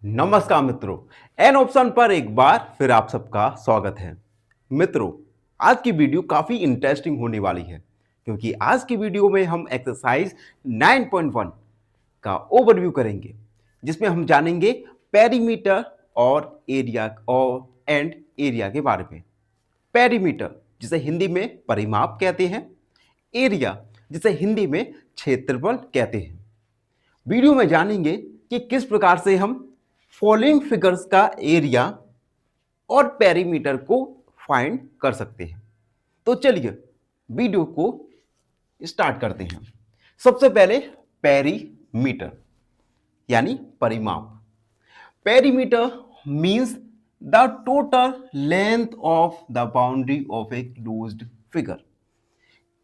नमस्कार मित्रों। An option पर एक बार फिर आप सबका स्वागत है। मित्रों, आज की वीडियो काफ़ी इंटरेस्टिंग होने वाली है क्योंकि आज की वीडियो में हम एक्सरसाइज 9.1 का ओवरव्यू करेंगे, जिसमें हम जानेंगे पेरीमीटर और एरिया के बारे में। पेरीमीटर जिसे हिंदी में परिमाप कहते हैं, एरिया जिसे हिंदी में क्षेत्रफल कहते हैं। वीडियो में जानेंगे कि किस प्रकार से हम फॉलोइंग फिगर्स का एरिया और पेरीमीटर को फाइंड कर सकते हैं। तो चलिए वीडियो को स्टार्ट करते हैं। सबसे पहले पेरीमीटर यानी परिमाप। Perimeter means the total length of the boundary of a closed figure.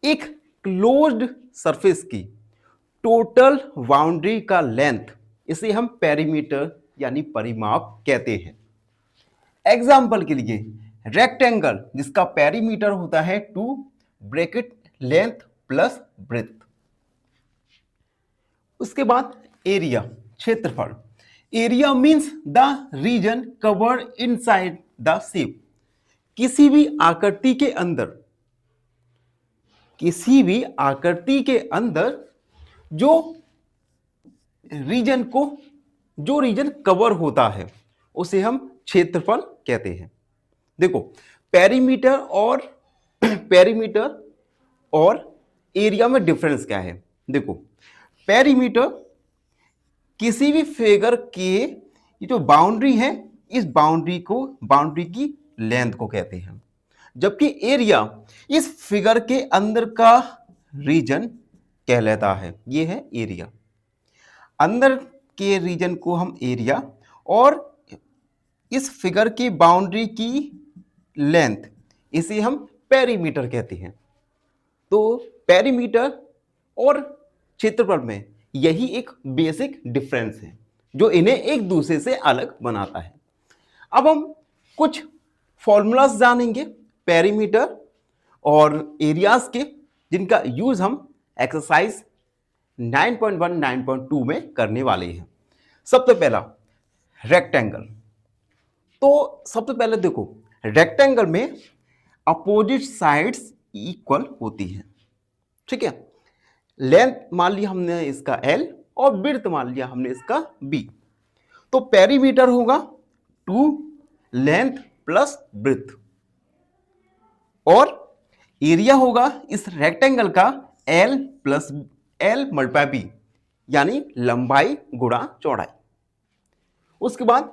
एक क्लोज्ड सरफेस की टोटल बाउंड्री का लेंथ, इसे हम पेरीमीटर यानी परिमाप कहते हैं। एग्जाम्पल के लिए रेक्टेंगल जिसका पेरीमीटर होता है 2 ब्रैकेट लेंथ प्लस ब्रेथ। उसके बाद एरिया क्षेत्रफल। Area means the region covered inside the shape. किसी भी आकृति के अंदर जो रीजन कवर होता है उसे हम क्षेत्रफल कहते हैं। देखो, पेरीमीटर और एरिया में डिफरेंस क्या है। देखो, पेरीमीटर किसी भी फिगर के ये जो बाउंड्री है, इस बाउंड्री की लेंथ को कहते हैं, जबकि एरिया इस फिगर के अंदर का रीजन कहलाता है। ये है एरिया। अंदर के रीजन को हम एरिया और इस फिगर की बाउंड्री की लेंथ, इसे हम पेरीमीटर कहते हैं। तो पेरीमीटर और क्षेत्रफल में यही एक बेसिक डिफरेंस है जो इन्हें एक दूसरे से अलग बनाता है। अब हम कुछ फॉर्मूलाज जानेंगे पेरीमीटर और एरियाज के, जिनका यूज हम एक्सरसाइज 9.1 9.2 में करने वाले हैं। सबसे पहला रेक्टेंगल। तो सबसे पहले देखो, रेक्टेंगल में अपोजिट साइड्स इक्वल होती हैं। ठीक है, लेंथ मान लिया हमने इसका L और विड्थ मान लिया हमने इसका B। तो पेरीमीटर होगा 2 लेंथ प्लस ब्रेथ और एरिया होगा इस रेक्टेंगल का L मल्टीप्लाई B, यानी लंबाई गुणा चौड़ाई। उसके बाद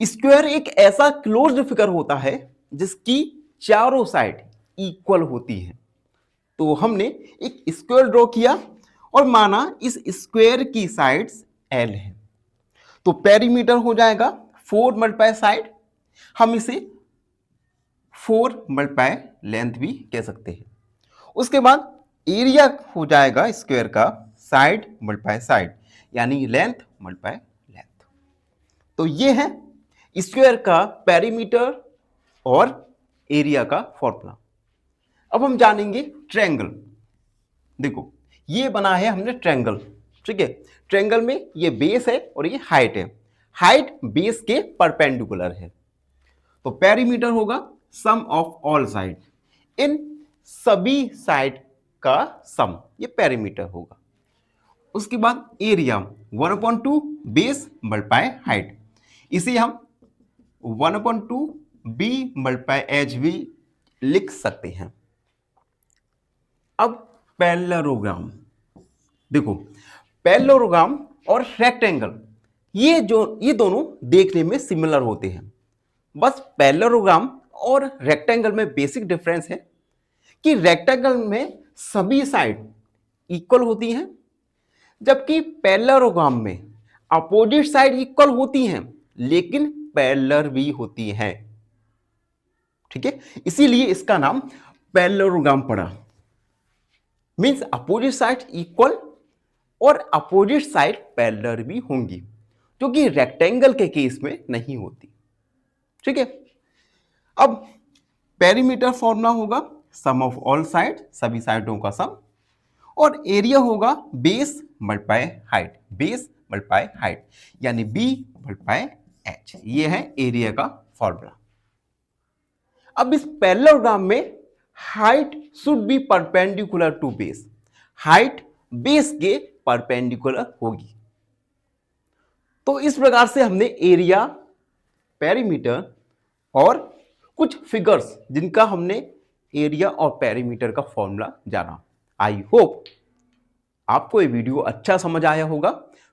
स्क्वायर एक ऐसा क्लोज्ड फिगर होता है जिसकी चारों साइड इक्वल होती है। तो हमने एक स्क्वायर ड्रॉ किया और माना इस स्क्वायर की साइड्स L है, तो पेरीमीटर हो जाएगा 4 मल्टीप्लाई साइड। हम इसे 4 मल्टीप्लाई लेंथ भी कह सकते हैं। उसके बाद एरिया हो जाएगा स्क्वायर का साइड मल्टीप्लाई साइड, यानी लेंथ मल्टीप्लाई लेंथ। तो ये है स्क्वायर का पेरीमीटर और एरिया का फॉर्मूला। अब हम जानेंगे ट्रायंगल। देखो, ये बना है हमने ट्रायंगल। ठीक है, ट्रायंगल में ये बेस है और ये हाइट है। हाइट बेस के परपेंडिकुलर है। तो पेरीमीटर होगा सम ऑफ ऑल साइड, इन सभी साइड का सम, ये पेरीमीटर होगा। उसके बाद एरिया 1/2 बेस मल्टीप्लाई हाइट, इसे हम 1/2 B मल्टीप्लाई एच भी लिख सकते हैं। अब पैरेललोग्राम। देखो, पैरेललोग्राम और रेक्टेंगल ये दोनों देखने में सिमिलर होते हैं। बस पैरेललोग्राम और रेक्टेंगल में बेसिक डिफरेंस है कि रेक्टेंगल में सभी साइड इक्वल होती हैं, जबकि पैरेललोग्राम में अपोजिट साइड इक्वल होती हैं लेकिन पैरेलल भी होती हैं। ठीक है, इसीलिए इसका नाम पैरेललोग्राम पड़ा। मींस अपोजिट साइड इक्वल और अपोजिट साइड पैरेलल भी होंगी, जो कि रेक्टेंगल के केस में नहीं होती। ठीक है, अब पेरीमीटर फॉर्मूला होगा सम ऑफ ऑल साइड, सभी साइडों का सम, और एरिया होगा base multiply height, base multiply height, यानी बी मल्टीप्लाई एच। ये है एरिया का फॉर्मूला। अब इस पैरेललोग्राम में height should be perpendicular to base, height base के परपेंडिकुलर होगी। तो इस प्रकार से हमने एरिया, पेरीमीटर और कुछ फिगर्स जिनका हमने एरिया और पेरीमीटर का फॉर्मूला जाना। आई होप आपको ये वीडियो अच्छा समझ आया होगा।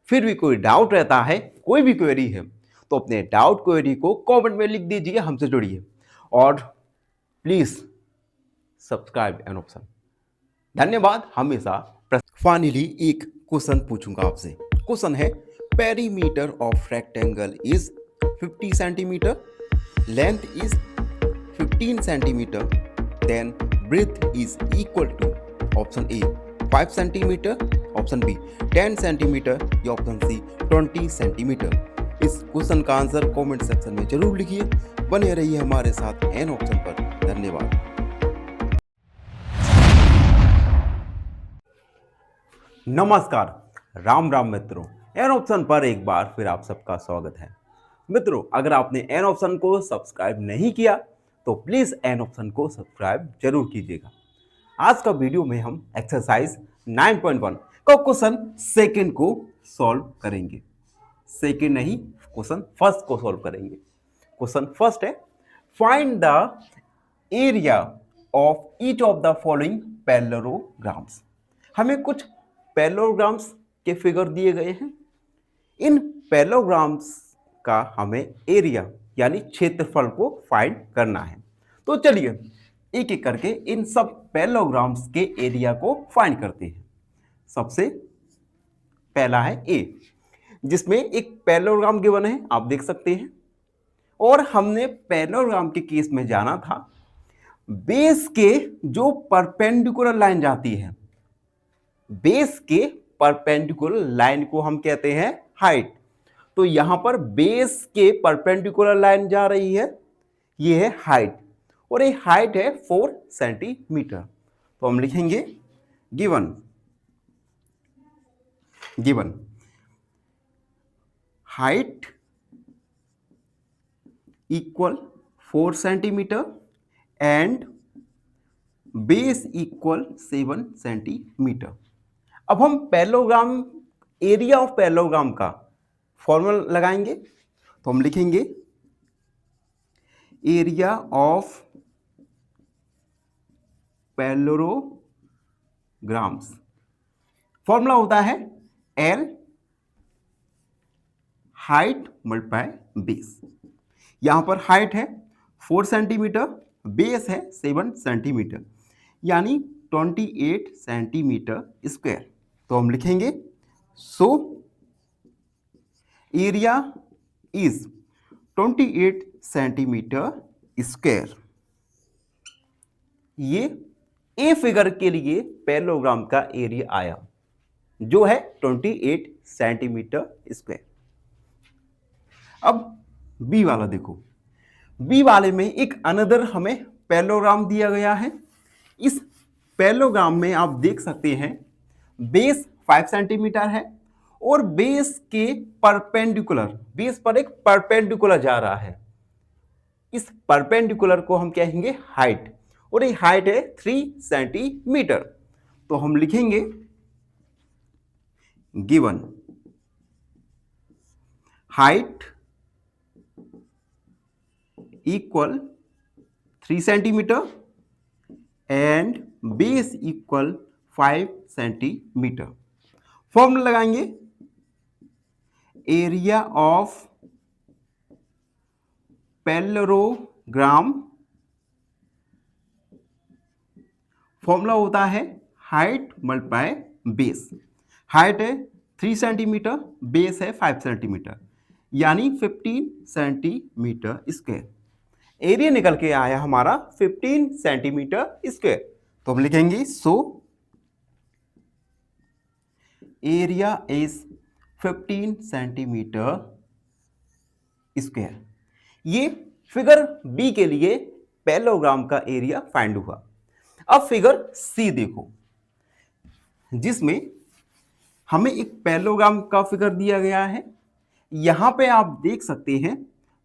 फिर भी कोई डाउट रहता है, कोई भी क्वेरी है, तो अपने डाउट क्वेरी को कमेंट में लिख दीजिए, हमसे जुड़िए और प्लीज सब्सक्राइब एन ऑप्शन। धन्यवाद। हमेशा फाइनली एक क्वेश्चन पूछूंगा आपसे। क्वेश्चन है perimeter of rectangle is 50 centimetre, length is 15 centimetre, then breadth is equal to option A 5 centimetre, option B 10 centimetre या ऑप्शन सी 20 सेंटीमीटर। इस क्वेश्चन का आंसर कमेंट सेक्शन में जरूर लिखिए। बने रहिए हमारे साथ एन ऑप्शन पर। धन्यवाद। नमस्कार, राम राम मित्रों, एन ऑप्शन पर एक बार फिर आप सबका स्वागत है। मित्रों, अगर आपने एन ऑप्शन को सब्सक्राइब नहीं किया तो प्लीज एन ऑप्शन को सब्सक्राइब जरूर कीजिएगा। आज का वीडियो में हम एक्सरसाइज 9.1 का क्वेश्चन सेकंड को सॉल्व करेंगे। सेकंड नहीं, क्वेश्चन फर्स्ट को सॉल्व करेंगे। क्वेश्चन फर्स्ट है, find the area of each of the following parallelograms. हमें कुछ पैरेललोग्राम्स के फिगर दिए गए हैं। इन पैरेललोग्राम्स का हमें एरिया यानी क्षेत्रफल को फाइंड करना है। तो चलिए एक एक करके इन सब पैरेललोग्राम्स के एरिया को फाइंड करते हैं। सबसे पहला है ए, जिसमें एक पैरेललोग्राम गिवन है, आप देख सकते हैं। और हमने पैरेललोग्राम के केस में जाना था बेस के जो परपेंडिकुलर लाइन जाती है, बेस के परपेंडिकुलर लाइन को हम कहते हैं हाइट। तो यहां पर बेस के परपेंडिकुलर लाइन जा रही है, ये है हाइट, और ये हाइट है 4 सेंटीमीटर। तो हम लिखेंगे given height equal 4 centimetre and base equal 7 centimetre. अब हम पैरेललोग्राम, एरिया ऑफ पैरेललोग्राम का फॉर्मूला लगाएंगे। तो हम लिखेंगे एरिया ऑफ पैरेललोग्राम्स, फॉर्मूला होता है एल हाइट मल्टीप्लाई बेस। यहां पर हाइट है 4 सेंटीमीटर, बेस है 7 सेंटीमीटर, यानी 28 सेंटीमीटर स्क्वायर। तो हम लिखेंगे सो एरिया इज 28 सेंटीमीटर स्क्वायर। ये ए फिगर के लिए पैरेललोग्राम का एरिया आया, जो है 28 सेंटीमीटर स्क्वायर। अब बी वाला देखो, बी वाले में एक अनदर हमें पैरेललोग्राम दिया गया है। इस पैरेललोग्राम में आप देख सकते हैं बेस 5 सेंटीमीटर है और बेस के परपेंडिकुलर, बेस पर एक परपेंडिकुलर जा रहा है। इस परपेंडिकुलर को हम कहेंगे हाइट, और ये हाइट है 3 सेंटीमीटर। तो हम लिखेंगे given height equal 3 centimetre and base equal 5 centimetre. Formula लगाएंगे एरिया ऑफ पैरेललोग्राम, फॉर्मूला होता है हाइट मल्टीप्लाई बेस। हाइट है 3 सेंटीमीटर, बेस है 5 सेंटीमीटर, यानी 15 सेंटीमीटर स्क्वायर। एरिया निकल के आया हमारा 15 सेंटीमीटर स्क्वायर। तो हम लिखेंगे सो एरिया इज 15 सेंटीमीटर स्क्वायर। ये फिगर बी के लिए पैरेललोग्राम का एरिया फाइंड हुआ। अब फिगर सी देखो, जिसमें हमें एक पैरेललोग्राम का फिगर दिया गया है। यहां पे आप देख सकते हैं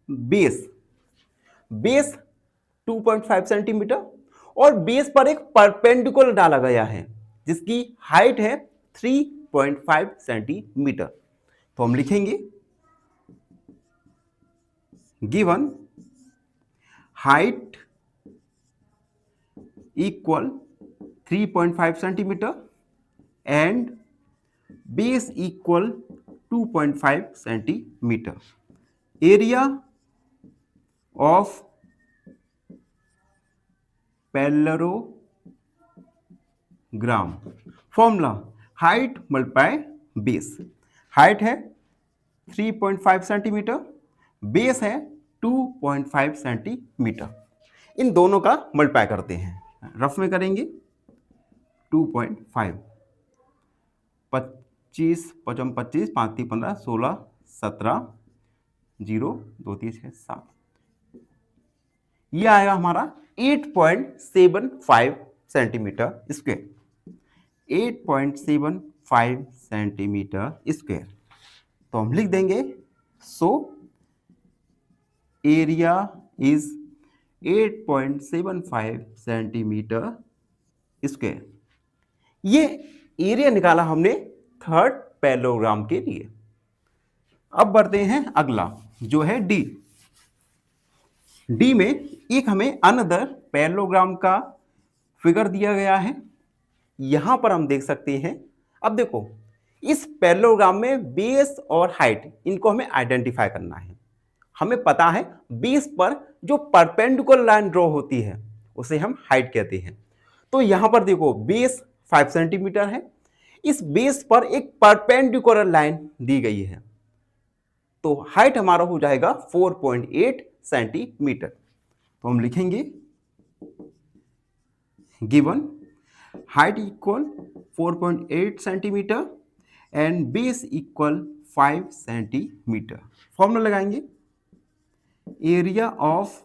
बेस 2.5 सेंटीमीटर और बेस पर एक परपेंडिकुलर डाला गया है जिसकी हाइट है 3.5 सेंटीमीटर। तो हम लिखेंगे given height equal 3.5 centimetre and base equal 2.5 centimetre. Area of parallelogram formula height multiply base. Height है 3.5 सेंटीमीटर, बेस है 2.5 सेंटीमीटर। इन दोनों का मल्टीप्लाई करते हैं, रफ में करेंगे 2.5 25 55 25 5 3 15 16 17 0 2 3 6 7 ये आएगा हमारा 8.75 सेंटीमीटर स्क्वायर। 8.75 centimetre square. तो हम लिख देंगे सो एरिया इज 8.75 सेंटीमीटर स्क्वायर। ये एरिया निकाला हमने थर्ड पैरेललोग्राम के लिए। अब बढ़ते हैं अगला जो है डी। डी में एक हमें अनदर पैरेललोग्राम का फिगर दिया गया है। यहां पर हम देख सकते हैं, अब देखो इस पैरेललोग्राम में बेस और हाइट इनको हमें आइडेंटिफाई करना है। हमें पता है बेस पर जो परपेंडिकुलर लाइन ड्रॉ होती है उसे हम हाइट कहते हैं। तो यहां पर देखो बेस 5 सेंटीमीटर है, इस बेस पर एक परपेंडिकुलर लाइन दी गई है, तो हाइट हमारा हो जाएगा 4.8 सेंटीमीटर। तो हम लिखेंगे given height equal 4.8 centimetre and base equal 5 centimetre. Formula लगाएंगे area of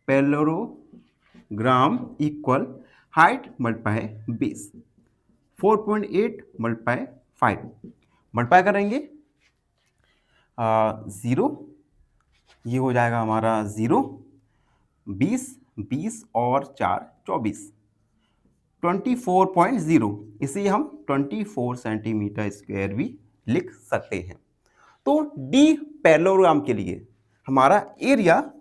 parallelogram equal height multiply base. 4.8 multiply 5 multiply करेंगे 0, ये हो जाएगा हमारा 0 20 और 4 24 24.0। इसे हम 24 सेंटीमीटर स्क्वायर भी लिख सकते हैं। तो डी पैरेललोग्राम के लिए हमारा एरिया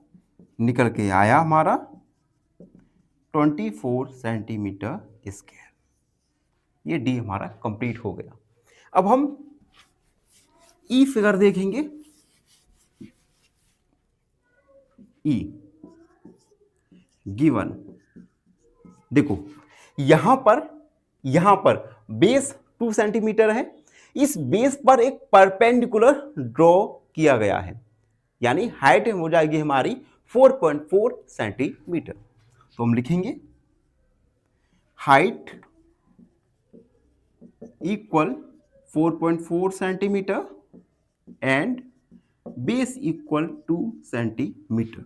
निकल के आया हमारा 24 सेंटीमीटर स्क्वायर। ये डी हमारा कंप्लीट हो गया। अब हम ई फिगर देखेंगे। ई गिवन देखो यहां पर बेस 2 सेंटीमीटर है, इस बेस पर एक परपेंडिकुलर ड्रॉ किया गया है, यानी हाइट हो जाएगी हमारी 4.4 सेंटीमीटर। तो हम लिखेंगे height equal 4.4 centimetre and base equal 2 centimetre.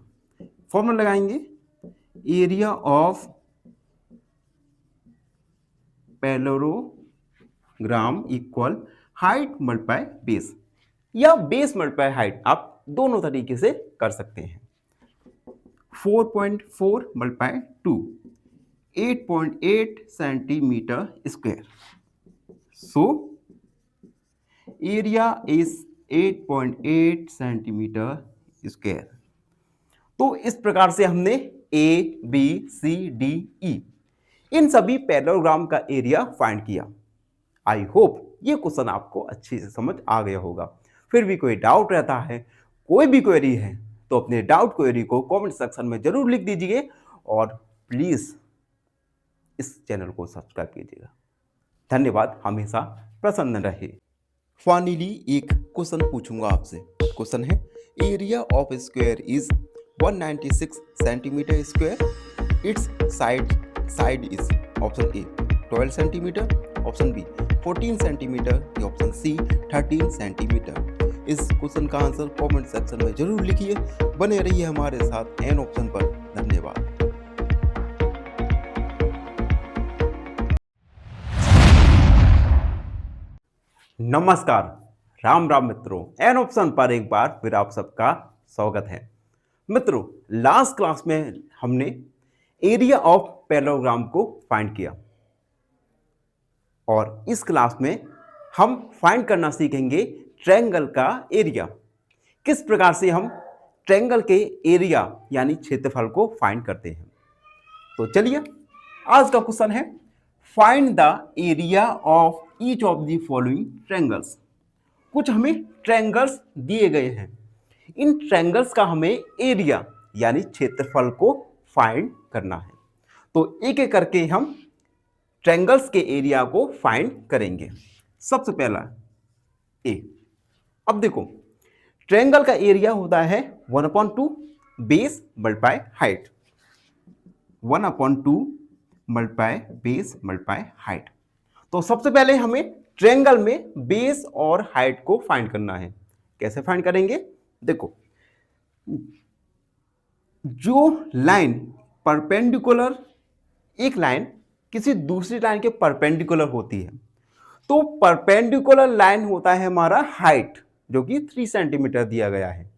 Formula लगाएंगे area of parallelogram equal height multiply base, या बेस मल्टीप्लाई हाइट, आप दोनों तरीके से कर सकते हैं। 4.4 multiply 2 8.8 centimetre square. So area is 8.8 centimetre square. तो इस प्रकार से हमने ए बी सी डी ई इन सभी पैरेललोग्राम का एरिया फाइंड किया। आई होप ये क्वेश्चन आपको अच्छे से समझ आ गया होगा। फिर भी कोई डाउट रहता है, कोई भी क्वेरी है, तो अपने डाउट क्वेरी को कमेंट सेक्शन में जरूर लिख दीजिए और प्लीज इस चैनल को सब्सक्राइब कीजिएगा। धन्यवाद, हमेशा प्रसन्न रहे। फाइनली एक क्वेश्चन पूछूंगा आपसे। क्वेश्चन है area of square is 196 centimetre square. Its side is option A 12 centimetre, option B 14 centimetre, option C 13 centimetre. इस क्वेश्चन का आंसर कमेंट सेक्शन में जरूर लिखिए। बने रहिए हमारे साथ एन ऑप्शन पर। धन्यवाद। नमस्कार, राम राम मित्रों। एन ऑप्शन पर एक बार फिर आप सबका स्वागत है। मित्रों, लास्ट क्लास में हमने एरिया ऑफ पैरेललोग्राम को फाइंड किया और इस क्लास में हम फाइंड करना सीखेंगे ट्रायंगल का एरिया। किस प्रकार से हम ट्रायंगल के एरिया यानी क्षेत्रफल को फाइंड करते हैं। तो चलिए, आज का क्वेश्चन है find the area of each of the following triangles. कुछ हमें ट्रायंगल्स दिए गए हैं, इन ट्रायंगल्स का हमें एरिया यानी क्षेत्रफल को फाइंड करना है। तो एक एक करके हम ट्रायंगल्स के एरिया को फाइंड करेंगे। सबसे पहला ए। अब देखो, ट्रायंगल का एरिया होता है 1/2 base multiply height. 1/2 multiply base multiply height. तो सबसे पहले हमें ट्रायंगल में बेस और हाइट को फाइंड करना है। कैसे फाइंड करेंगे? देखो, जो लाइन परपेंडिकुलर, एक लाइन किसी दूसरी लाइन के परपेंडिकुलर होती है, तो परपेंडिकुलर लाइन होता है हमारा हाइट, जो कि 3 सेंटीमीटर दिया गया है।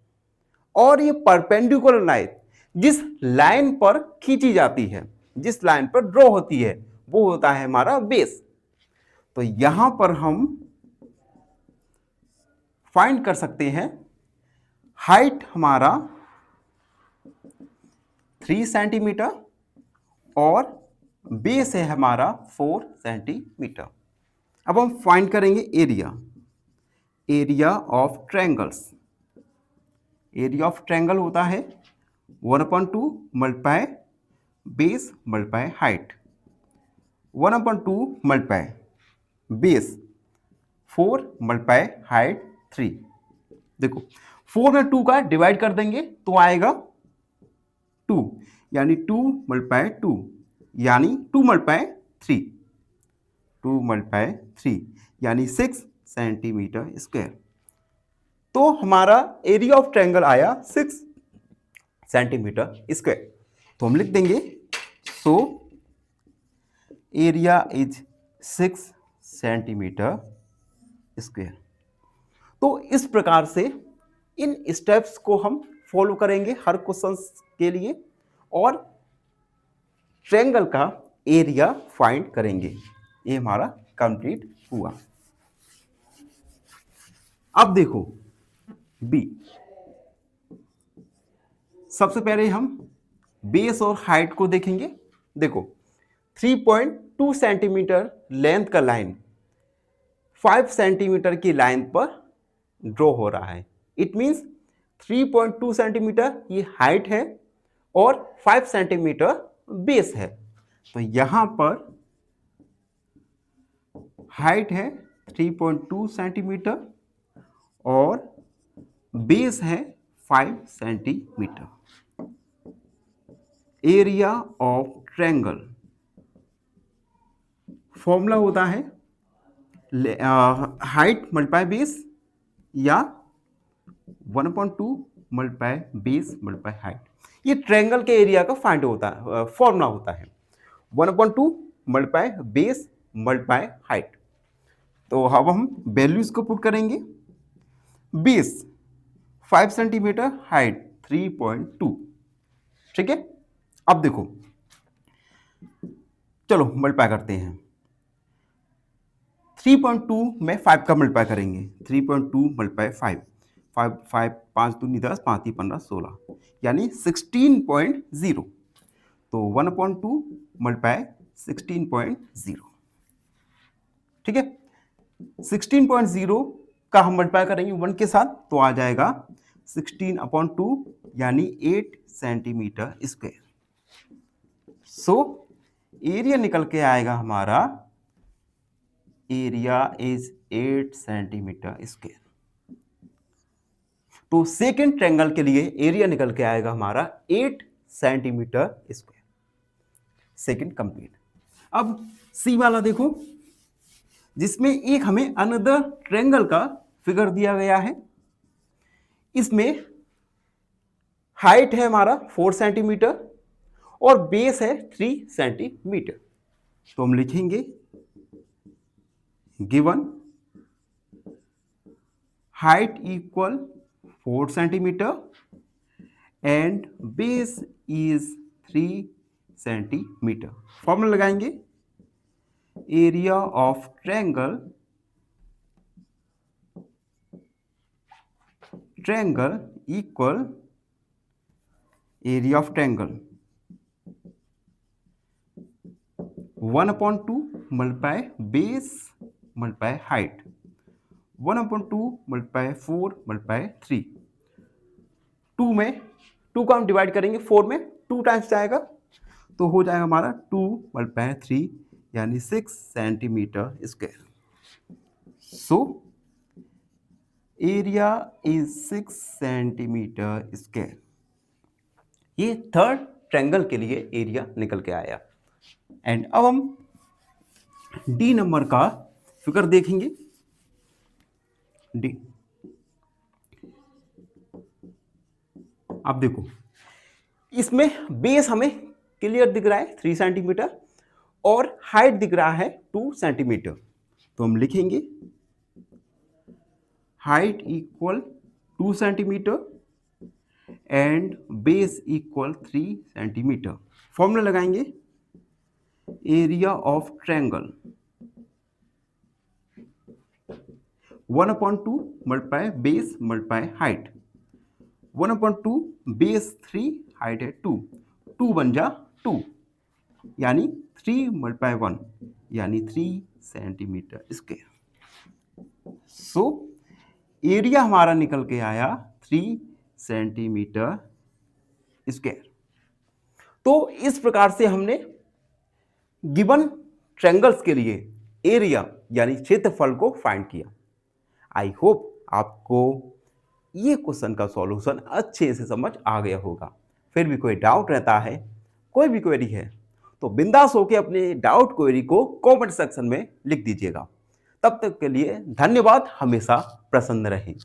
और ये परपेंडिकुलर लाइन जिस लाइन पर खींची जाती है, जिस लाइन पर ड्रॉ होती है, वो होता है हमारा बेस। तो यहां पर हम फाइंड कर सकते हैं हाइट हमारा 3 सेंटीमीटर और बेस है हमारा 4 सेंटीमीटर। अब हम फाइंड करेंगे area. Area of triangles. Area of triangle होता है 1/2 multiply base multiply height. 1/2 multiply base 4 multiply height 3। देखो, 4 में 2 का डिवाइड कर देंगे तो आएगा 2, यानी 2 मल्टीप्लाई 2 यानी 2 मल्टीप्लाई 3। 2 मल्टीप्लाई 3 यानी 6 सेंटीमीटर स्क्वायर। तो हमारा एरिया ऑफ ट्रायंगल आया 6 सेंटीमीटर स्क्वायर। तो हम लिख देंगे सो एरिया इज 6 सेंटीमीटर स्क्वायर। तो इस प्रकार से इन स्टेप्स को हम फॉलो करेंगे हर क्वेश्चन के लिए और ट्रायंगल का एरिया फाइंड करेंगे। ये हमारा कंप्लीट हुआ। अब देखो बी। सबसे पहले हम बेस और हाइट को देखेंगे। देखो, 3.2 सेंटीमीटर लेंथ का लाइन 5 सेंटीमीटर की लाइन पर ड्रॉ हो रहा है। इट मींस 3.2 सेंटीमीटर ये हाइट है और 5 सेंटीमीटर बेस है। तो यहां पर हाइट है 3.2 सेंटीमीटर और बेस है 5 centimetre. Area of triangle formula होता है हाइट मल्टीप्लाई बेस या 1/2 मल्टीप्लाई बेस मल्टीप्लाई हाइट। ये ट्रायंगल के एरिया का फाइंड होता है, फॉर्मूला होता है 1/2 मल्टीप्लाई बेस मल्टीप्लाई हाइट। तो अब हम वैल्यूज को पुट करेंगे। Base 5 centimetre, height 3.2। ठीक है। अब देखो, चलो मल्टीप्लाई करते हैं। 3.2 में 5 का मल्टीप्लाई करेंगे। 3.2 मल्टीप्लाई 5, 5 दूनी 10, 5 3 15 16 यानी 16.0। तो 1/2 मल्टीप्लाई 16.0। ठीक है। 16.0 का हम मल्टीप्लाई करेंगे 1 के साथ तो आ जाएगा 16/2 यानी 8 सेंटीमीटर स्क्वायर। सो एरिया निकल के आएगा हमारा, एरिया इज 8 सेंटीमीटर स्क्वायर। तो सेकेंड ट्रायंगल के लिए एरिया निकल के आएगा हमारा 8 सेंटीमीटर स्क्वायर। Second complete. अब सी वाला देखो, जिसमें एक हमें अनदर ट्रायंगल का फिगर दिया गया है। इसमें हाइट है हमारा 4 सेंटीमीटर और बेस है 3 सेंटीमीटर। तो हम लिखेंगे given height equal 4 centimetre and base is 3 centimetre. Formula लगाएंगे, area of triangle equal area of triangle 1/2 multiply base multiply height 1/2 multiply 4 multiply 3। 2 में 2 को हम डिवाइड करेंगे 4 में, 2 टाइम्स जाएगा तो हो जाएगा हमारा 2 मल्टीप्लाई 3 यानी 6 centimetre square. So area is 6 centimetre square. ये थर्ड ट्रायंगल के लिए एरिया निकल के आया। एंड अब हम डी नंबर का फिगर देखेंगे। डी, अब देखो इसमें बेस हमें क्लियर दिख रहा है 3 सेंटीमीटर और हाइट दिख रहा है 2 सेंटीमीटर। तो हम लिखेंगे height equal 2 centimetre and base equal 3 centimetre. Formula लगाएंगे, area of triangle 1/2 multiply base multiply height 1/2 base 3 height है 2, 2 बन जा 2 यानी 3 मल्टीप्लाई 1 यानी 3 सेंटीमीटर स्क्वायर। सो एरिया हमारा निकल के आया 3 सेंटीमीटर स्क्वायर। तो इस प्रकार से हमने गिवन ट्रायंगल्स के लिए एरिया यानी क्षेत्रफल को फाइंड किया। आई होप आपको ये क्वेश्चन का सॉल्यूशन अच्छे से समझ आ गया होगा। फिर भी कोई डाउट रहता है, कोई भी क्वेरी है तो बिंदास होकर अपने डाउट क्वेरी को कमेंट सेक्शन में लिख दीजिएगा। तब तक के लिए धन्यवाद, हमेशा प्रसन्न रहें।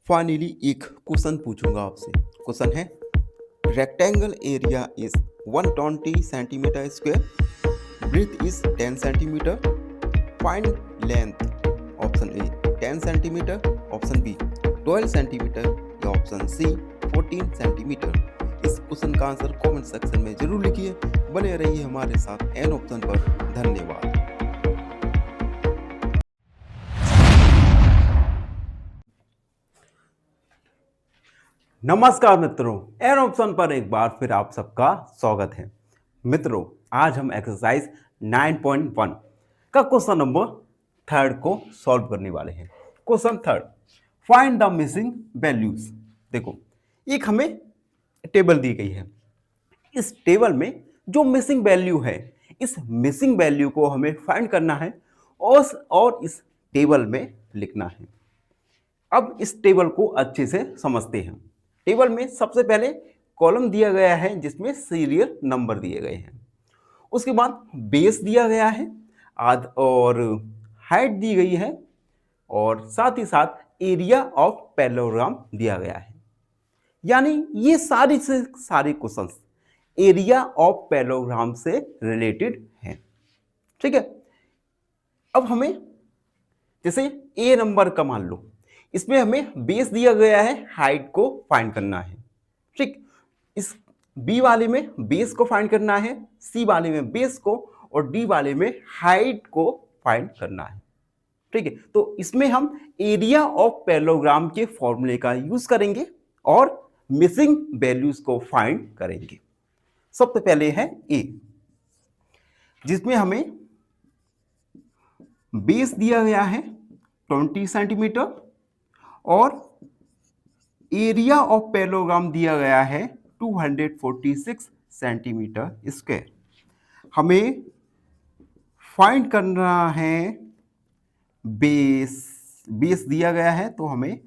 फाइनली एक क्वेश्चन पूछूंगा आपसे। क्वेश्चन है, rectangle area is 120 centimetre square, breadth is 10 centimetre, find length option A 10 centimetre, option B 12 centimetre या ऑप्शन सी 14 सेंटीमीटर। इस क्वेश्चन का आंसर कमेंट सेक्शन में जरूर लिखिए। बने रहिए हमारे साथ एन ऑप्शन पर। धन्यवाद। नमस्कार मित्रों, एन ऑप्शन पर एक बार फिर आप सबका स्वागत है। मित्रों, आज हम एक्सरसाइज 9.1 का क्वेश्चन नंबर 3 को सॉल्व करने वाले हैं। Question 3, find the missing values. देखो, एक हमें टेबल दी गई है। इस टेबल में जो मिसिंग वैल्यू है, इस मिसिंग वैल्यू को हमें फाइंड करना है और इस टेबल में लिखना है। अब इस टेबल को अच्छे से समझते हैं। टेबल में सबसे पहले कॉलम दिया गया है जिसमें सीरियल नंबर दिए गए हैं। उसके बाद बेस दिया गया है और हाइट दी गई है और साथ ही साथ एरिया ऑफ पैरेललोग्राम दिया गया है। यानी ये सारे से सारे क्वेश्चंस एरिया ऑफ पैरेललोग्राम से रिलेटेड हैं। ठीक है, अब हमें जैसे ए नंबर का मान लो, इसमें हमें बेस दिया गया है, हाइट को फाइंड करना है। ठीक, इस बी वाले में बेस को फाइंड करना है, सी वाले में बेस को और डी वाले में हाइट को फाइंड करना है। ठीक है, तो इसमें हम एरिया ऑफ पैरेललोग्राम के फॉर्मूले का यूज करेंगे और मिसिंग वैल्यूज को फाइंड करेंगे। सबसे पहले है ए, जिसमें हमें बेस दिया गया है 20 सेंटीमीटर और एरिया ऑफ पैरेललोग्राम दिया गया है 246 सेंटीमीटर स्क्वायर। हमें फाइंड करना है बेस दिया गया है तो हमें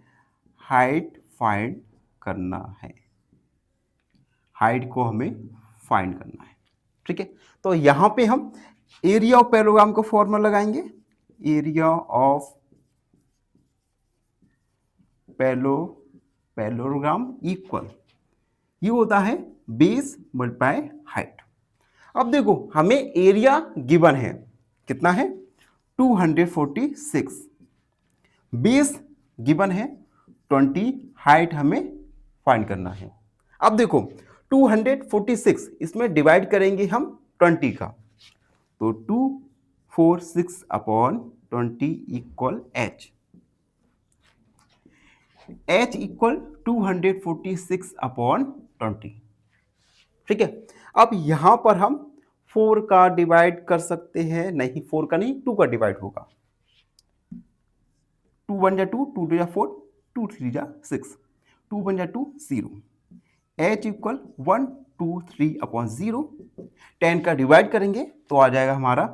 हाइट फाइंड करना है, हाइट को हमें फाइंड करना है। ठीक है, तो यहां पे हम एरिया ऑफ पैरेललोग्राम का फॉर्मूला लगाएंगे। एरिया ऑफ पैरेललोग्राम इक्वल, ये होता है बेस मल्टीप्लाई हाइट। अब देखो, हमें एरिया गिवन है, कितना है 246, बेस गिवन है 20 हाइट हमें फाइंड करना है। अब देखो 246 इसमें डिवाइड करेंगे हम 20 का, तो 246 upon 20 equal h। h equal 246 upon 20। ठीक है, अब यहां पर हम 4 का डिवाइड कर सकते हैं, नहीं 4 का नहीं 2 का डिवाइड होगा। 2 1 जा 2, 2 2 जा 4, 2 3 जा 6, 2 1 जा 2 0। h equal 1 2 3 upon 0। 10 का डिवाइड करेंगे तो आ जाएगा हमारा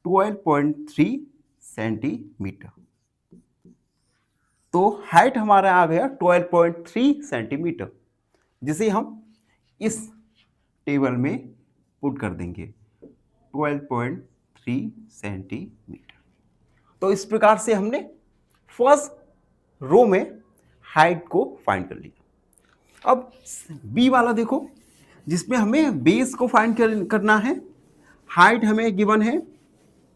12.3 सेंटीमीटर। तो हाइट हमारा आ गया 12.3 सेंटीमीटर, जिसे हम इस टेबल में पुट कर देंगे 12.3 सेंटीमीटर। तो इस प्रकार से हमने फर्स्ट रो में हाइट को फाइंड कर लिया। अब बी वाला देखो, जिसमें हमें बेस को फाइंड करना है, हाइट हमें गिवन है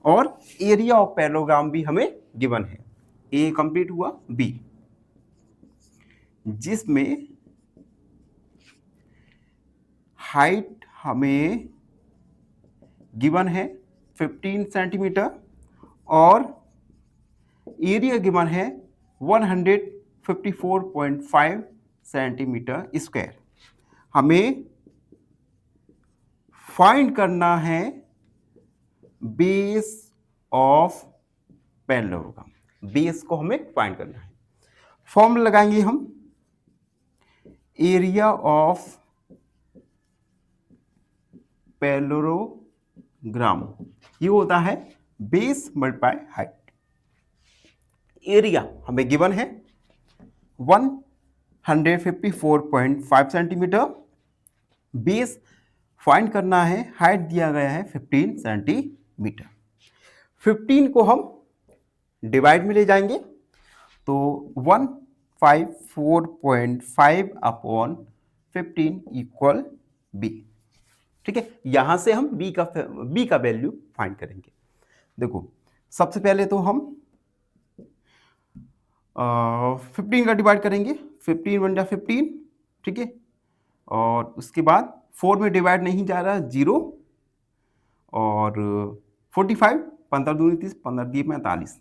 और एरिया ऑफ पैरेललोग्राम भी हमें गिवन है। ए कंप्लीट हुआ। बी जिसमें हाइट हमें गिवन है 15 सेंटीमीटर और एरिया गिवन है 154.5 सेंटीमीटर स्क्वायर। हमें फाइंड करना है बेस ऑफ पैरेललोग्राम। बेस को हमें फाइंड करना है। फॉर्मूला लगाएंगे हम, एरिया ऑफ पैरेललोग्राम ये होता है बेस मल्टीप्लाई हाइट। एरिया हमें गिवन है 154.5 सेंटीमीटर, बेस फाइंड करना है, हाइट दिया गया है 15 सेंटीमीटर। 15 को हम डिवाइड में ले जाएंगे तो 154.5 अपॉन 15 इक्वल बी। ठीक है, यहां से हम बी का वैल्यू फाइंड करेंगे। देखो सबसे पहले तो हम 15 का डिवाइड करेंगे, 15 1 जा 15। ठीक है, और उसके बाद 4 में डिवाइड नहीं जा रहा, 0 और 45, 15 दूनी 30, 15 दिए 45,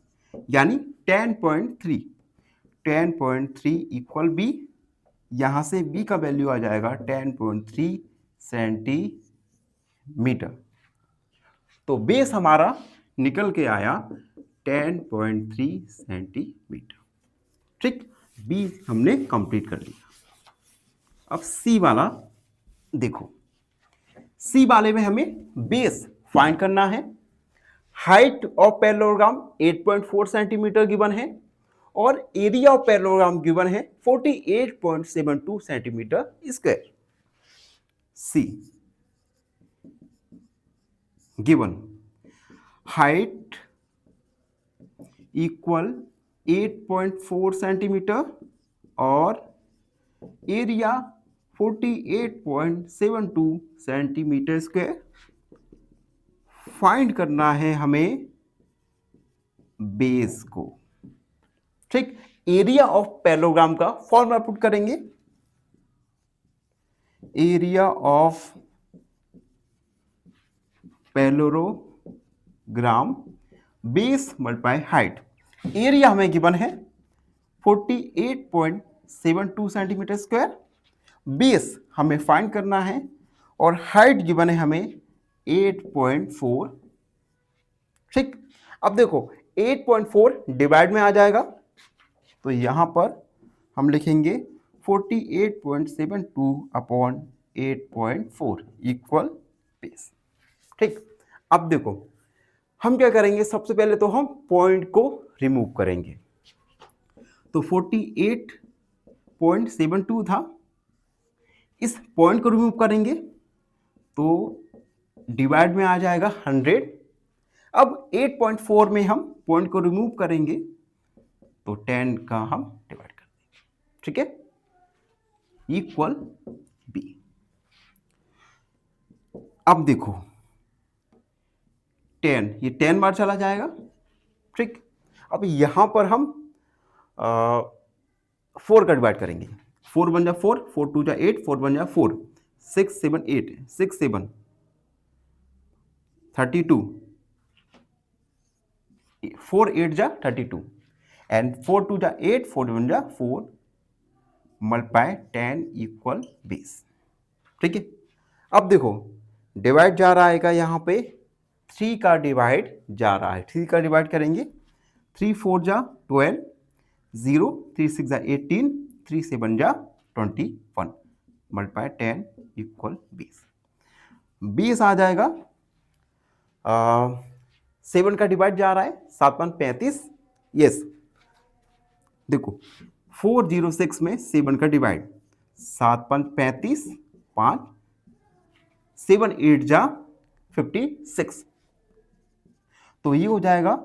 यानी 10.3 इक्वल बी। यहां से बी का वैल्यू आ जाएगा 10.3 सेंटीमीटर। तो बेस हमारा निकल के आया 10.3 सेंटीमीटर। ठीक, बी हमने कंप्लीट कर लिया। अब सी वाला देखो, सी वाले में हमें बेस फाइंड करना है। Height of parallelogram 8.4 centimetre given है और एरिया ऑफ पैरेललोग्राम गिवन है 48.72 सेंटीमीटर स्क्वायर। सी गिवन हाइट इक्वल 8.4 सेंटीमीटर और एरिया 48.72 सेंटीमीटर स्क्वायर। फाइंड करना है हमें बेस को। ठीक, एरिया ऑफ पैरेललोग्राम का फॉर्मूला पुट करेंगे, area of parallelogram base multiply height. Area हमें गिवन है 48.72 सेंटीमीटर स्क्वायर, बेस हमें फाइंड करना है और हाइट गिवन है हमें 8.4। ठीक, अब देखो 8.4 डिवाइड में आ जाएगा तो यहां पर हम लिखेंगे 48.72 अपॉन 8.4 इक्वल बेस। ठीक, अब देखो हम क्या करेंगे, सबसे पहले तो हम पॉइंट को रिमूव करेंगे। तो 48.72 था, इस पॉइंट को रिमूव करेंगे तो डिवाइड में आ जाएगा 100। अब 8.4 में हम पॉइंट को रिमूव करेंगे तो 10 का हम डिवाइड कर देंगे। ठीक है, इक्वल बी। अब देखो 10, ये 10 बार चला जाएगा। ठीक, अब यहां पर हम 4 का डिवाइड करेंगे, 4 बन जा 4, 4 2 जा 8, 4 बन जा 4, 6 7 8, 6 7 32, 4 8 जा 32 एंड 4 2 जा 8, 4 1 जा 4 मल्टीप्लाई 10 इक्वल 20। ठीक है, अब देखो डिवाइड जा रहा है यहाँ पे 3 का डिवाइड जा रहा है, 3 का डिवाइड करेंगे, 3 4 जा 12, 0 3 6 जा 18, 3 7 जा 21 मल्टीप्लाई 10 इक्वल 20। 20 आ जाएगा, 7 का डिवाइड जा रहा है, 7 5 35, यस देखो 406 में 7 का डिवाइड, 7 5 35, 5 7 8 जा 56, तो ये हो जाएगा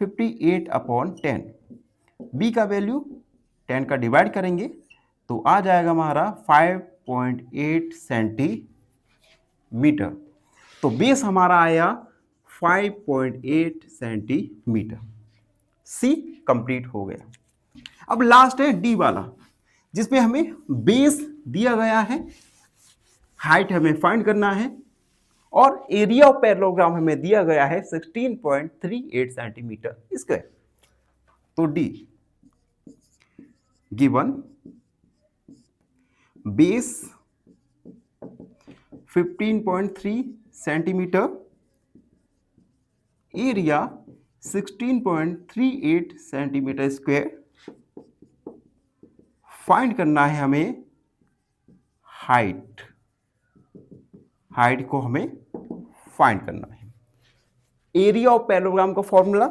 58 अपॉन 10। बी का वैल्यू 10 का डिवाइड करेंगे तो आ जाएगा हमारा 5.8 सेंटीमीटर। तो बेस हमारा आया 5.8 सेंटीमीटर। सी कंप्लीट हो गया। अब लास्ट है डी वाला, जिसमें हमें बेस दिया गया है, हाइट हमें फाइंड करना है और एरिया ऑफ पैरेललोग्राम हमें दिया गया है 16.38 सेंटीमीटर स्क्वायर। तो D given base 15.3 centimetre, area 16.38 centimetre square, find करना है हमें हाइट, हाइट को हमें फाइंड करना है। एरिया ऑफ पैरेललोग्राम का formula,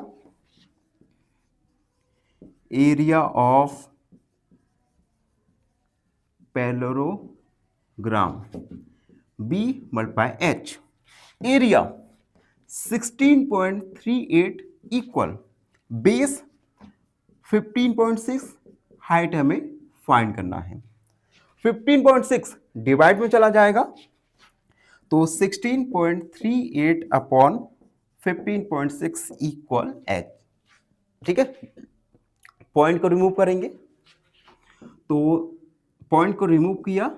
area of parallelogram B multiply H, area 16.38 equal base 15.6, height हमें फाइंड करना है। 15.6 डिवाइड में चला जाएगा तो 16.38 अपॉन 15.6 इक्वल एच। ठीक है, पॉइंट को रिमूव करेंगे, तो पॉइंट को रिमूव किया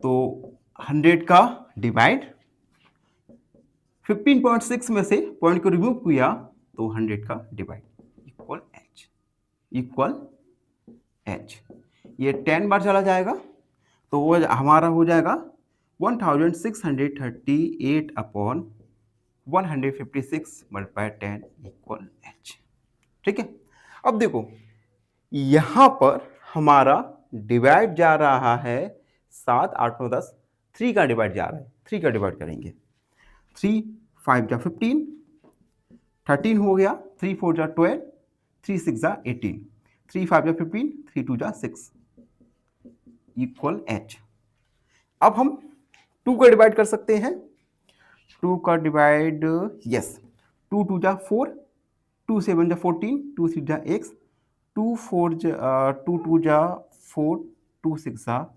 तो 100 का डिवाइड, 15.6 में से पॉइंट को रिमूव किया तो 100 का divide equal H, equal H. ये 10 बार चला जाएगा तो वो हमारा हो जाएगा 1638 अपॉन 156 मल्टीप्लाई 10 इक्वल एच। ठीक है, अब देखो यहां पर हमारा डिवाइड जा रहा है 7 8 9 10, 3 का डिवाइड जा रहा है, 3 का डिवाइड करेंगे, 3 5 जा 15, 13 हो गया, 3 4 जा 12, 3 6 जा 18, 3 5 जा 15, 3 2 जा 6 इक्वल एच। अब हम 2 का डिवाइड कर सकते हैं, 2 का डिवाइड, यस 2 2 जा 4, 2 7 जा 14, 2 3 जा x, 2 4 जा 2 2 जा 4, 2 6 जा,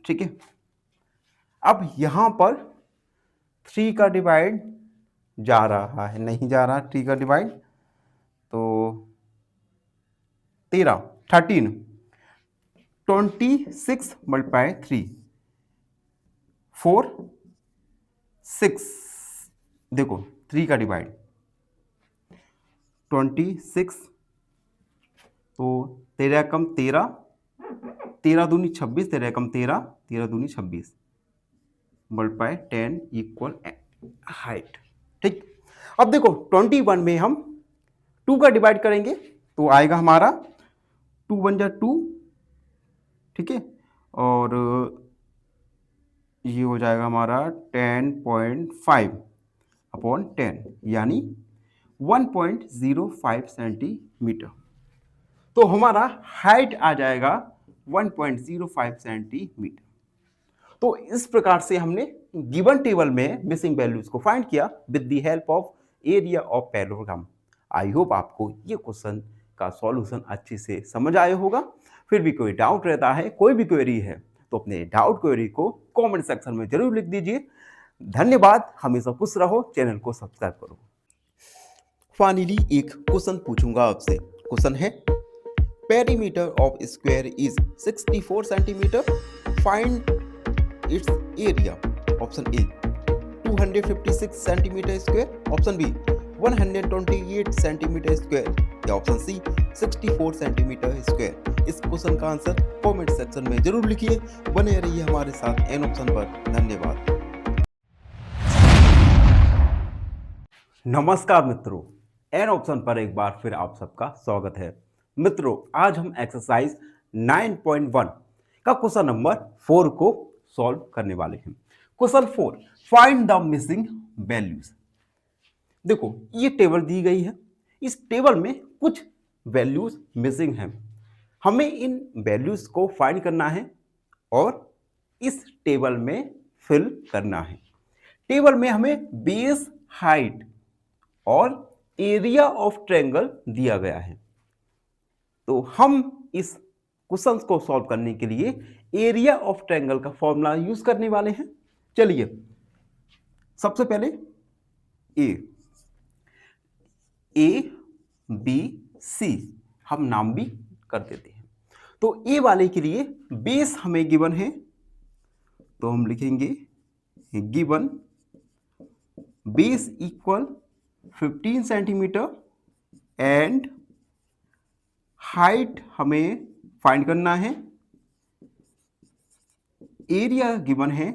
ठीक है। अब यहां पर 3 का डिवाइड जा रहा है, नहीं जा रहा 3 का डिवाइड, तो 13 26 मल्टीप्लाई 3 4 6, देखो 3 का डिवाइड 26, तो 13 कम 13, 13 दूनी 26, 13 कम 13, 13 दूनी 26 मल्टीप्लाई 10 इक्वल हाइट। ठीक, अब देखो 21 में हम 2 का डिवाइड करेंगे तो आएगा हमारा 2 1 जा 2, ठीक है, और ये हो जाएगा हमारा 10.5 अपॉन 10 यानी 1.05 सेंटीमीटर। तो हमारा हाइट आ जाएगा 1.05 सेंटीमीटर। तो इस प्रकार से हमने गिवन टेबल में मिसिंग वैल्यूज को फाइंड किया with the help of area of parallelogram. I hope आपको ये क्वेश्चन का सॉल्यूशन अच्छे से समझ आया होगा। फिर भी कोई डाउट रहता है, कोई भी क्वेरी है, तो अपने डाउट क्वेरी को कमेंट सेक्शन में जरूर लिख दीजिए। धन्यवाद, हमेशा खुश रहो, चैनल को सब्सक्राइब करो। फाइनली एक क्वेश्चन पूछूंगा आपसे, क्वेश्चन है perimeter of square is 64 centimetre, find its area. Option A 256 centimetre square, option B 128 centimetre square, या ऑप्शन सी 64 सेंटीमीटर स्क्वायर। इस क्वेश्चन का आंसर कमेंट सेक्शन में जरूर लिखिए। बने रहिए हमारे साथ एन ऑप्शन पर। धन्यवाद। नमस्कार मित्रों, एन ऑप्शन पर एक बार फिर आप सबका स्वागत है। मित्रों, आज हम एक्सरसाइज 9.1 का क्वेश्चन नंबर 4 को सॉल्व करने वाले हैं। Question 4, find the missing values. देखो, ये टेबल दी गई है, इस टेबल में कुछ वैल्यूज मिसिंग हैं। हमें इन वैल्यूज को फाइंड करना है और इस टेबल में फिल करना है। टेबल में हमें बेस, हाइट और एरिया ऑफ ट्रायंगल दिया गया है। तो हम इस क्वेश्चन को सॉल्व करने के लिए एरिया ऑफ ट्रायंगल का फॉर्मूला यूज करने वाले हैं। चलिए, सबसे पहले ए बी सी हम नाम भी कर देते हैं। तो ए वाले के लिए बेस हमें गिवन है, तो हम लिखेंगे given base equal 15 centimetre and height हमें फाइंड करना है। एरिया गिवन है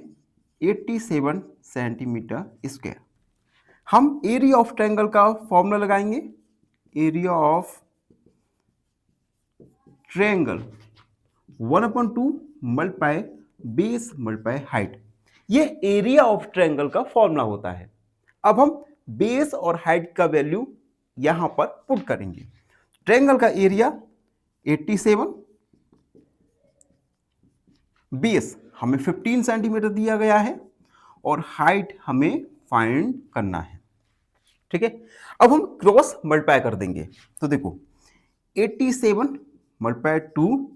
87 सेंटीमीटर स्क्वायर। हम एरिया ऑफ ट्रायंगल का फॉर्मूला लगाएंगे। Area of triangle 1/2 multiply base multiply height, ये एरिया ऑफ ट्रायंगल का फॉर्मूला होता है। अब हम बेस और हाइट का वैल्यू यहां पर पुट करेंगे। ट्रायंगल का एरिया 87, बेस हमें 15 सेंटीमीटर दिया गया है और हाइट हमें फाइंड करना है। ठीक है, अब हम क्रॉस मल्टीप्लाई कर देंगे। तो देखो 87 मल्टीप्लाई 2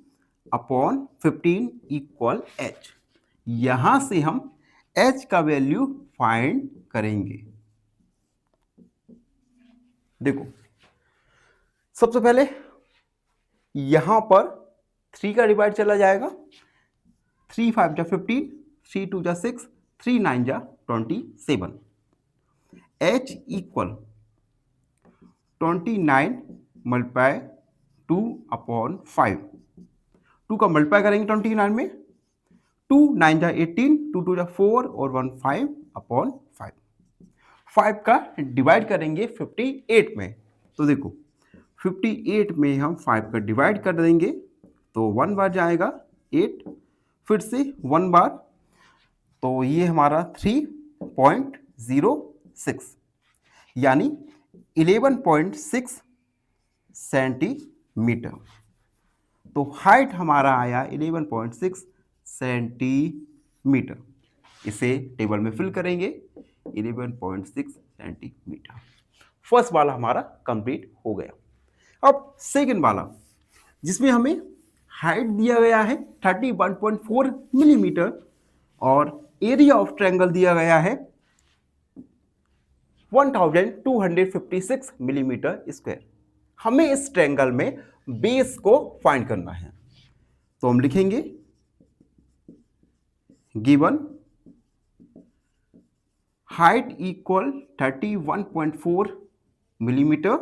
अपॉन 15 इक्वल h। यहां से हम h का वैल्यू फाइंड करेंगे। देखो, सबसे पहले यहां पर 3 का डिवाइड चला जाएगा। 3 5 जा 15, 3 2 जा 6, 3 9 जा 27। h equal 29 multiply 2 upon 5। 2 का मल्टीप्लाई करेंगे 29 में, 2 9 जा 18, 2 2 जा 4 और 1 5 अपॉन 5। 5 का डिवाइड करेंगे 58 में। तो देखो 58 में हम 5 का डिवाइड कर देंगे तो 1 बार जाएगा 8, फिर से 1 बार, तो ये हमारा 3.06 यानी 11.6 सेंटीमीटर। तो हाइट हमारा आया 11.6 सेंटीमीटर। इसे टेबल में फिल करेंगे 11.6 सेंटीमीटर। फर्स्ट वाला हमारा कंप्लीट हो गया। अब सेकंड वाला, जिसमें हमें हाइट दिया गया है 31.4 मिलीमीटर और एरिया ऑफ ट्रायंगल दिया गया है 1256 मिलीमीटर स्क्वायर। हमें इस ट्रायंगल में बेस को फाइंड करना है। तो हम लिखेंगे given height equal 31.4 millimetre,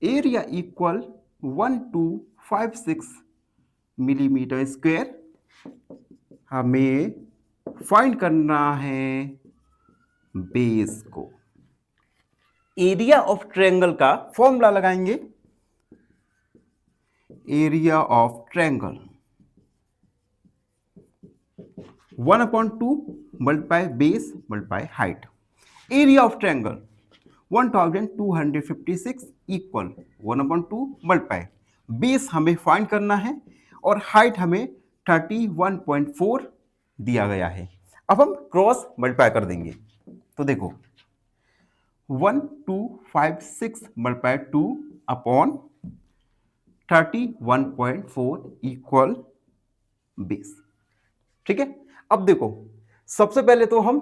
area equal 1256 millimetre square. हमें फाइंड करना है बेस को। एरिया ऑफ ट्रायंगल का फॉर्मूला लगाएंगे। Area of triangle 1/2 multiply base multiply height. Area of triangle 1256 equal 1/2 multiply base हमें फाइंड करना है और हाइट हमें 31.4 दिया गया है। अब हम क्रॉस मल्टीप्लाई कर देंगे। तो देखो 1256 मल्टीप्लाई 2 अपॉन 31.4 इक्वल बेस। ठीक है, अब देखो सबसे पहले तो हम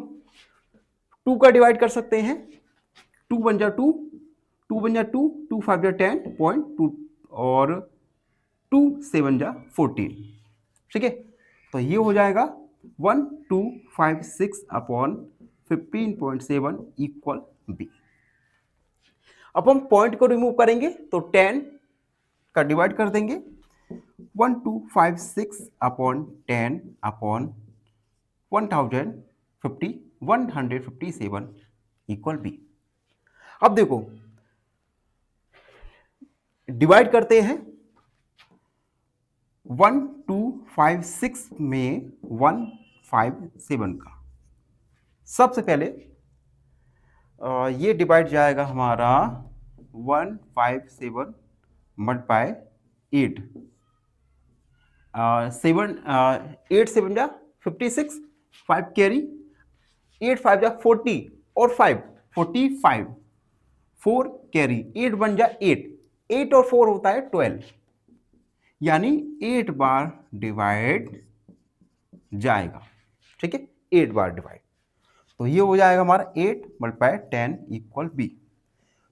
2 का डिवाइड कर सकते हैं। 2 1 जा 2, 2 बन जा 2, 2 5 जा 10 पॉइंट 2 और 2 7 जा 14, ठीक है। तो ये हो जाएगा 1256 अपॉन 15.7 इक्वल बी। अब हम पॉइंट को रिमूव करेंगे तो 10 का डिवाइड कर देंगे, 1256 अपॉन 10 अपॉन 157 इक्वल बी। अब देखो डिवाइड करते हैं 1256 में 157 का। सबसे पहले ये डिवाइड जाएगा हमारा 157 मल्टीप्लाई 8, 8 7 जा 56, 5 कैरी, 8 5 जा 40 और 5 45, 4 कैरी, 8 बन जा 8, 8 और 4 होता है 12, यानी 8 बार डिवाइड जाएगा, ठीक है, 8 बार डिवाइड। तो ये हो जाएगा हमारा 8 मल्टीप्लाई 10 इक्वल बी।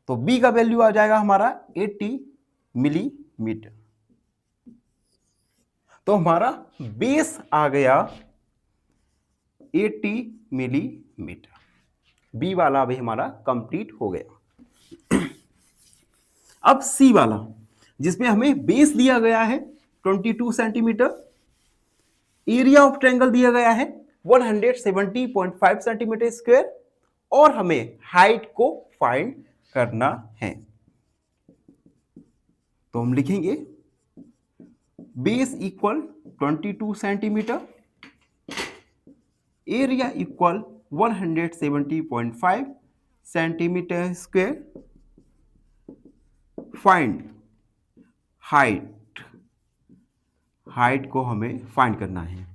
तो बी का वैल्यू आ जाएगा हमारा 80 मिलीमीटर। तो हमारा बेस आ गया 80 मिलीमीटर। बी वाला भी हमारा कंप्लीट हो गया। अब सी वाला, जिसमें हमें बेस दिया गया है 22 सेंटीमीटर, एरिया ऑफ ट्रायंगल दिया गया है 170.5 सेंटीमीटर स्क्वायर और हमें हाइट को फाइंड करना है। तो हम लिखेंगे base equal 22 centimetre, area equal 170.5 centimetre square, find height को हमें फाइंड करना है।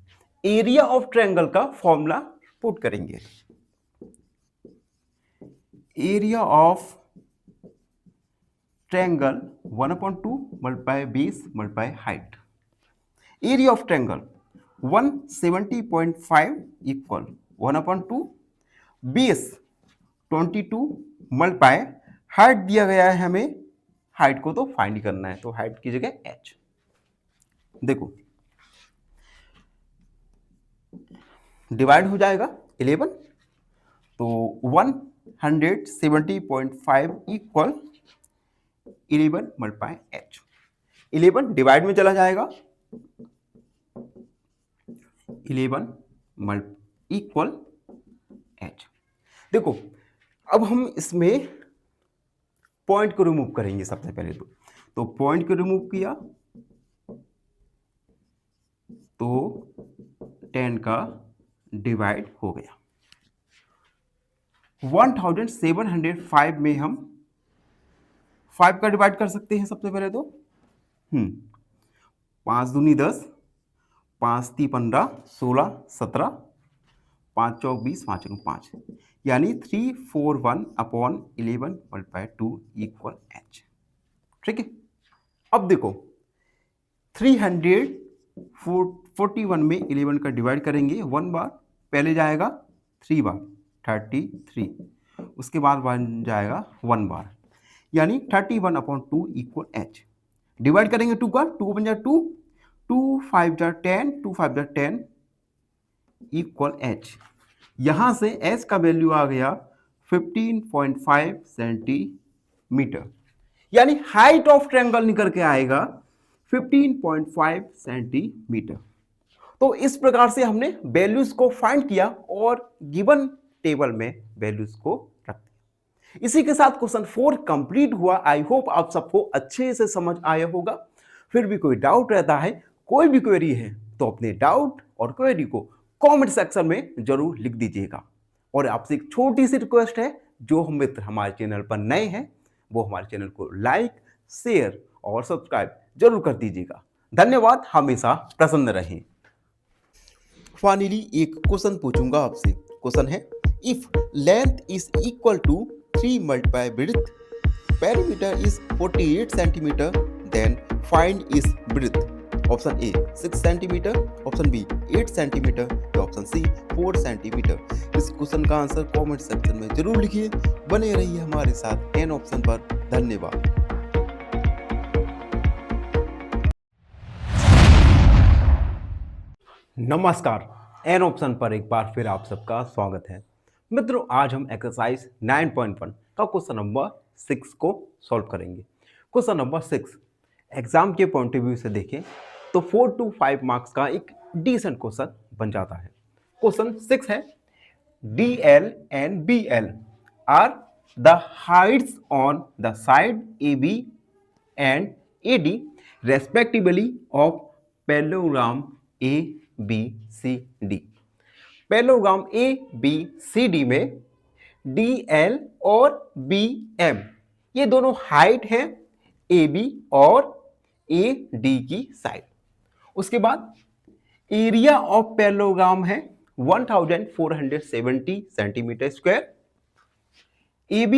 एरिया ऑफ ट्रायंगल का फॉर्मूला पुट करेंगे, area of triangle 1/2 multiply base multiply height. Area of triangle 170.5 equal 1/2 base 22 multiply height दिया गया है हमें, हाइट को तो फाइंड करना है, तो हाइट की जगह h। देखो डिवाइड हो जाएगा 11, तो 170.5 इक्वल 11 मल्टीप्लाई h। 11 डिवाइड में चला जाएगा, 11 इक्वल h। देखो अब हम इसमें पॉइंट को रिमूव करेंगे सबसे पहले। तो पॉइंट को रिमूव किया तो 10 का डिवाइड हो गया। 1705 में हम 5 का डिवाइड कर सकते हैं सबसे पहले तो 5 दूनी 10, 5 ती 15, 16 17, 5 चौक 20, 5 5, यानी 341 अपॉन 11 मल्टीप्लाई 2 इक्वल h, ठीक है। अब देखो 341 में 11 का डिवाइड करेंगे 1 बार, पहले जाएगा 3 बार 33, उसके बाद बन जाएगा 1 बार, यानी 31 अपॉन 2 इक्वल h। डिवाइड करेंगे 2 का, 2 बन जाए 2, 2 5 जा 10, 2 5 जा 10 इक्वल h। यहां से h का वैल्यू आ गया 15.5 सेंटीमीटर, यानी हाइट ऑफ ट्रायंगल निकल के आएगा 15.5 सेंटीमीटर। तो इस प्रकार से हमने वैल्यूज को फाइंड किया और गिवन टेबल में वैल्यूज को रख दिया। इसी के साथ क्वेश्चन 4 कंप्लीट हुआ। आई होप आप सबको अच्छे से समझ आया होगा। फिर भी कोई डाउट रहता है, कोई भी क्वेरी है, तो अपने डाउट और क्वेरी को कमेंट सेक्शन में जरूर लिख दीजिएगा। और आपसे एक छोटी सी रिक्वेस्ट है, जो हम मित्र हमारे चैनल पर नए हैं वो हमारे चैनल को लाइक, शेयर और सब्सक्राइब जरूर कर दीजिएगा। धन्यवाद, हमेशा प्रसन्न रहें। फाइनली एक क्वेश्चन पूछूंगा आपसे। क्वेश्चन है, if length is equal to 3 multiply width, perimeter is 48 centimetre, then find is width. Option A 6 centimetre, option B 8 centimetre, option C 4 centimetre. इस क्वेश्चन का आंसर कमेंट सेक्शन में जरूर लिखिए। बने रहिए हमारे साथ एन ऑप्शन पर। धन्यवाद। नमस्कार, एन ऑप्शन पर एक बार फिर आप सबका स्वागत है। मित्रों, आज हम एक्सरसाइज 9.1 का क्वेश्चन नंबर 6 को सॉल्व करेंगे। क्वेश्चन नंबर 6 एग्जाम के पॉइंट ऑफ व्यू से देखें तो 4 to 5 मार्क्स का एक डिसेंट क्वेश्चन बन जाता है। क्वेश्चन 6 है, DL and BL are the heights on the side AB and AD respectively of parallelogram ABCD। Parallelogram ABCD में DL और BM ये दोनों हाइट है AB और AD की साइड। उसके बाद एरिया ऑफ पैरेललोग्राम है 1470 centimetre square. AB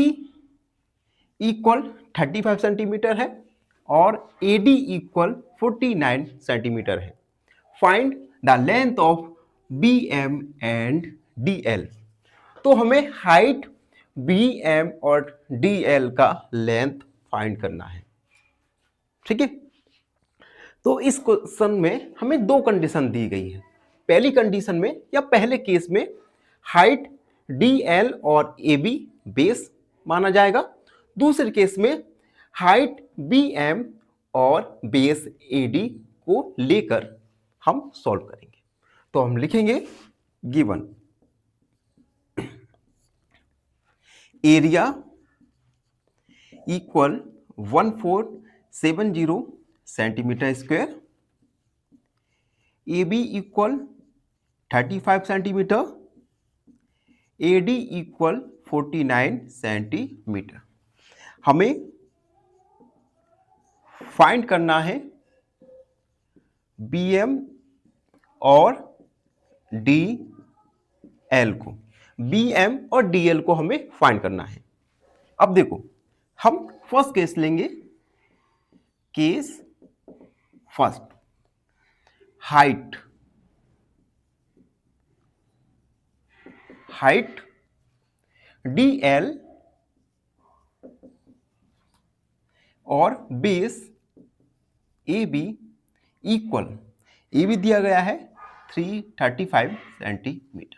equal 35 centimetre है और AD इक्वल 49 सेंटीमीटर है। Find the length of BM and DL। तो हमें हाइट BM और DL का लेंथ फाइंड करना है। ठीक है, तो इस क्वेश्चन में हमें दो कंडीशन दी गई है। पहली कंडीशन में या पहले केस में हाइट DL और AB बेस माना जाएगा। दूसरे केस में हाइट BM और बेस AD को लेकर हम सॉल्व करेंगे। तो हम लिखेंगे given area equal 1470 centimetre square, AB equal 35 centimetre, AD equal 49 centimetre. हमें फाइंड करना है BM और DL को। BM और DL को हमें फाइंड करना है। अब देखो, हम फर्स्ट केस लेंगे। केस फर्स्ट, हाइट DL और बेस AB इक्वल, AB दिया गया है 335 सेंटीमीटर।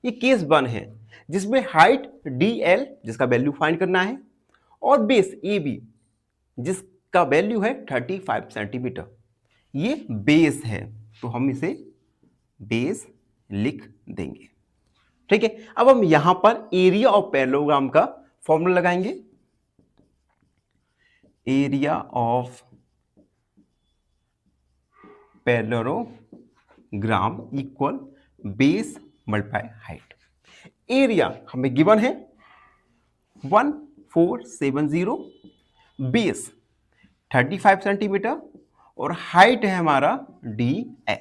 ये केस 1 है जिसमें हाइट DL जिसका वैल्यू फाइंड करना है और बेस AB जिसका वैल्यू है 35 सेंटीमीटर। ये बेस है तो हम इसे बेस लिख देंगे। ठीक है, अब हम यहां पर एरिया ऑफ पैरेललोग्राम का फॉर्मूला लगाएंगे। Area of parallelogram equal base multiply height. Area हमें गिवन है 1470, बेस 35 सेंटीमीटर और हाइट है हमारा DL।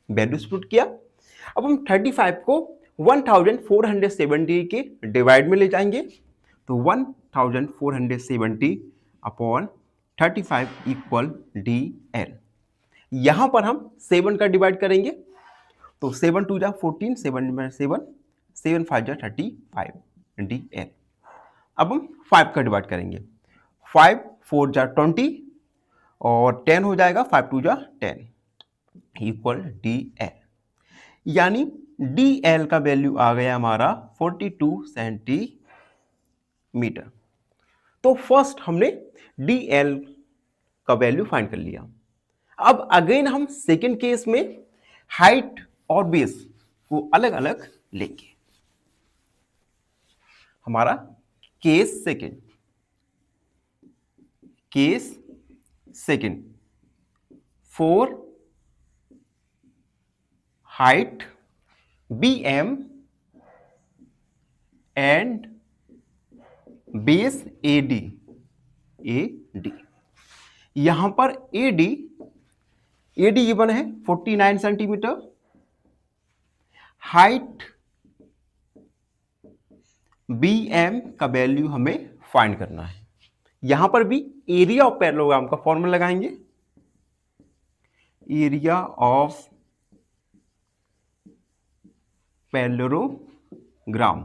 वैल्यूज पुट किया। अब हम 35 को 1470 के डिवाइड में ले जाएंगे तो 1470 अपॉन 35 इक्वल DL। यहां पर हम 7 का डिवाइड करेंगे तो 7 2 जा 14, 7 7 7 5 जा 35 DL। अब हम 5 का डिवाइड करेंगे, 5 4 जा 20 और 10 हो जाएगा, 5 2 जा 10 इक्वल DL। यानी DL का वैल्यू आ गया हमारा 42 सेंटीमीटर। तो फर्स्ट हमने DL का वैल्यू फाइंड कर लिया। अब अगेन हम सेकेंड केस में हाइट और बेस को अलग अलग लेंगे। हमारा case second for height BM and base AD। यहां पर AD गिवन है 49 सेंटीमीटर, हाइट BM का वैल्यू हमें फाइंड करना है। यहां पर भी एरिया ऑफ पैरेललोग्राम का फॉर्मूला लगाएंगे। Area of parallelogram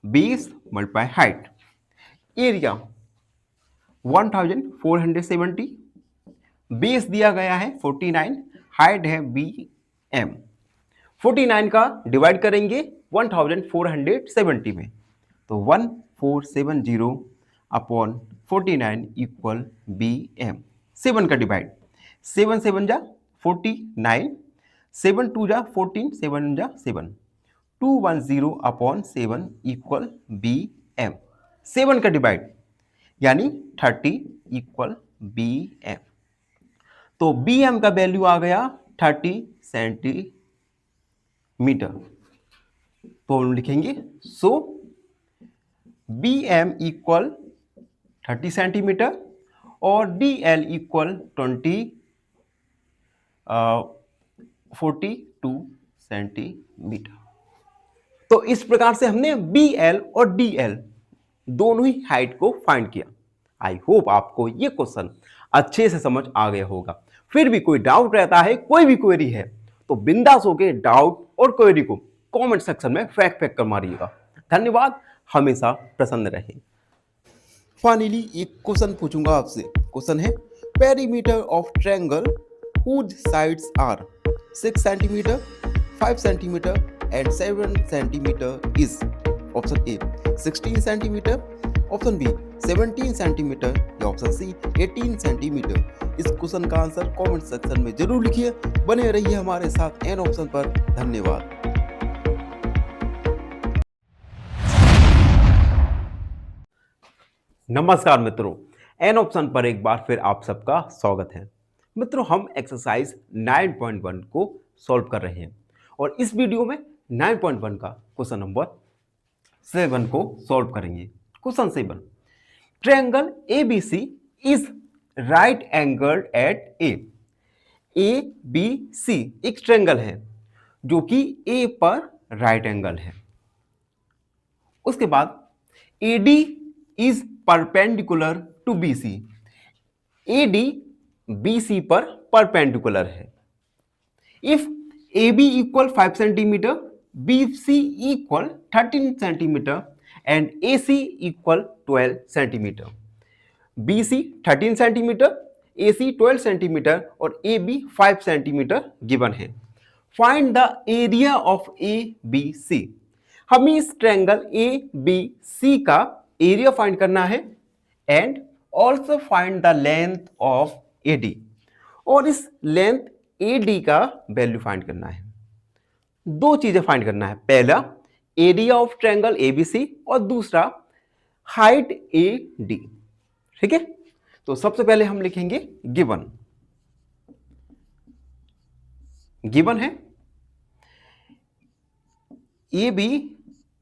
base multiply height. Area 1470, base दिया गया है 49, हाइट है BM। 49 का डिवाइड करेंगे 1470 में, तो 1470 अपॉन 49 इक्वल BM। 7 का डिवाइड, 7 7 जा 49, 7 2 जा 14, 7 जा 7, 210 अपॉन 7 इक्वल BM। 7 का डिवाइड यानी 30 इक्वल BM। तो BM का वैल्यू आ गया 30 सेंटीमीटर। तो हम लिखेंगे सो BM इक्वल 30 सेंटीमीटर और DL इक्वल 42 सेंटीमीटर। तो इस प्रकार से हमने BL और DL दोनों ही हाइट को फाइंड किया। आई होप आपको ये क्वेश्चन अच्छे से समझ आ गया होगा। फिर भी कोई डाउट रहता है, कोई भी क्वेरी है, तो बिंदास होके डाउट और क्वेरी को कमेंट सेक्शन में फेंक कर मारिएगा। धन्यवाद, हमेशा प्रसन्न रहे। फाइनली एक क्वेश्चन पूछूंगा आपसे। क्वेश्चन है perimeter of triangle whose sides are 6 centimeter, 5 centimeter and 7 centimeter is option A 16 centimetre, option B 17 centimetre या ऑप्शन सी 18 सेंटीमीटर। इस क्वेश्चन का आंसर कमेंट सेक्शन में जरूर लिखिए। बने रहिए हमारे साथ एन ऑप्शन पर। धन्यवाद। नमस्कार मित्रों, एन ऑप्शन पर एक बार फिर आप सबका स्वागत है। मित्रों, हम एक्सरसाइज 9.1 को सॉल्व कर रहे हैं और इस वीडियो में 9.1 का क्वेश्चन नंबर 7 को सॉल्व करेंगे। Question 7, triangle ABC is right angled at A. ABC एक ट्रायंगल है जो कि A पर राइट एंगल है। उसके बाद AD is perpendicular to BC। AD BC पर परपेंडिकुलर है। If AB equal 5 centimetre, BC equal 13 centimetre and AC equal 12 centimetre. BC 13 centimetre, AC 12 centimetre और AB 5 सेंटीमीटर गिवन है। Find the area of ABC। हमें इस triangle ABC का area find करना है and also find the length of AD। और इस length AD का वैल्यू फाइंड करना है। दो चीजें फाइंड करना है, पहला एरिया ऑफ ट्रायंगल ABC और दूसरा हाइट AD। ठीक है, तो सबसे पहले हम लिखेंगे गिवन है AB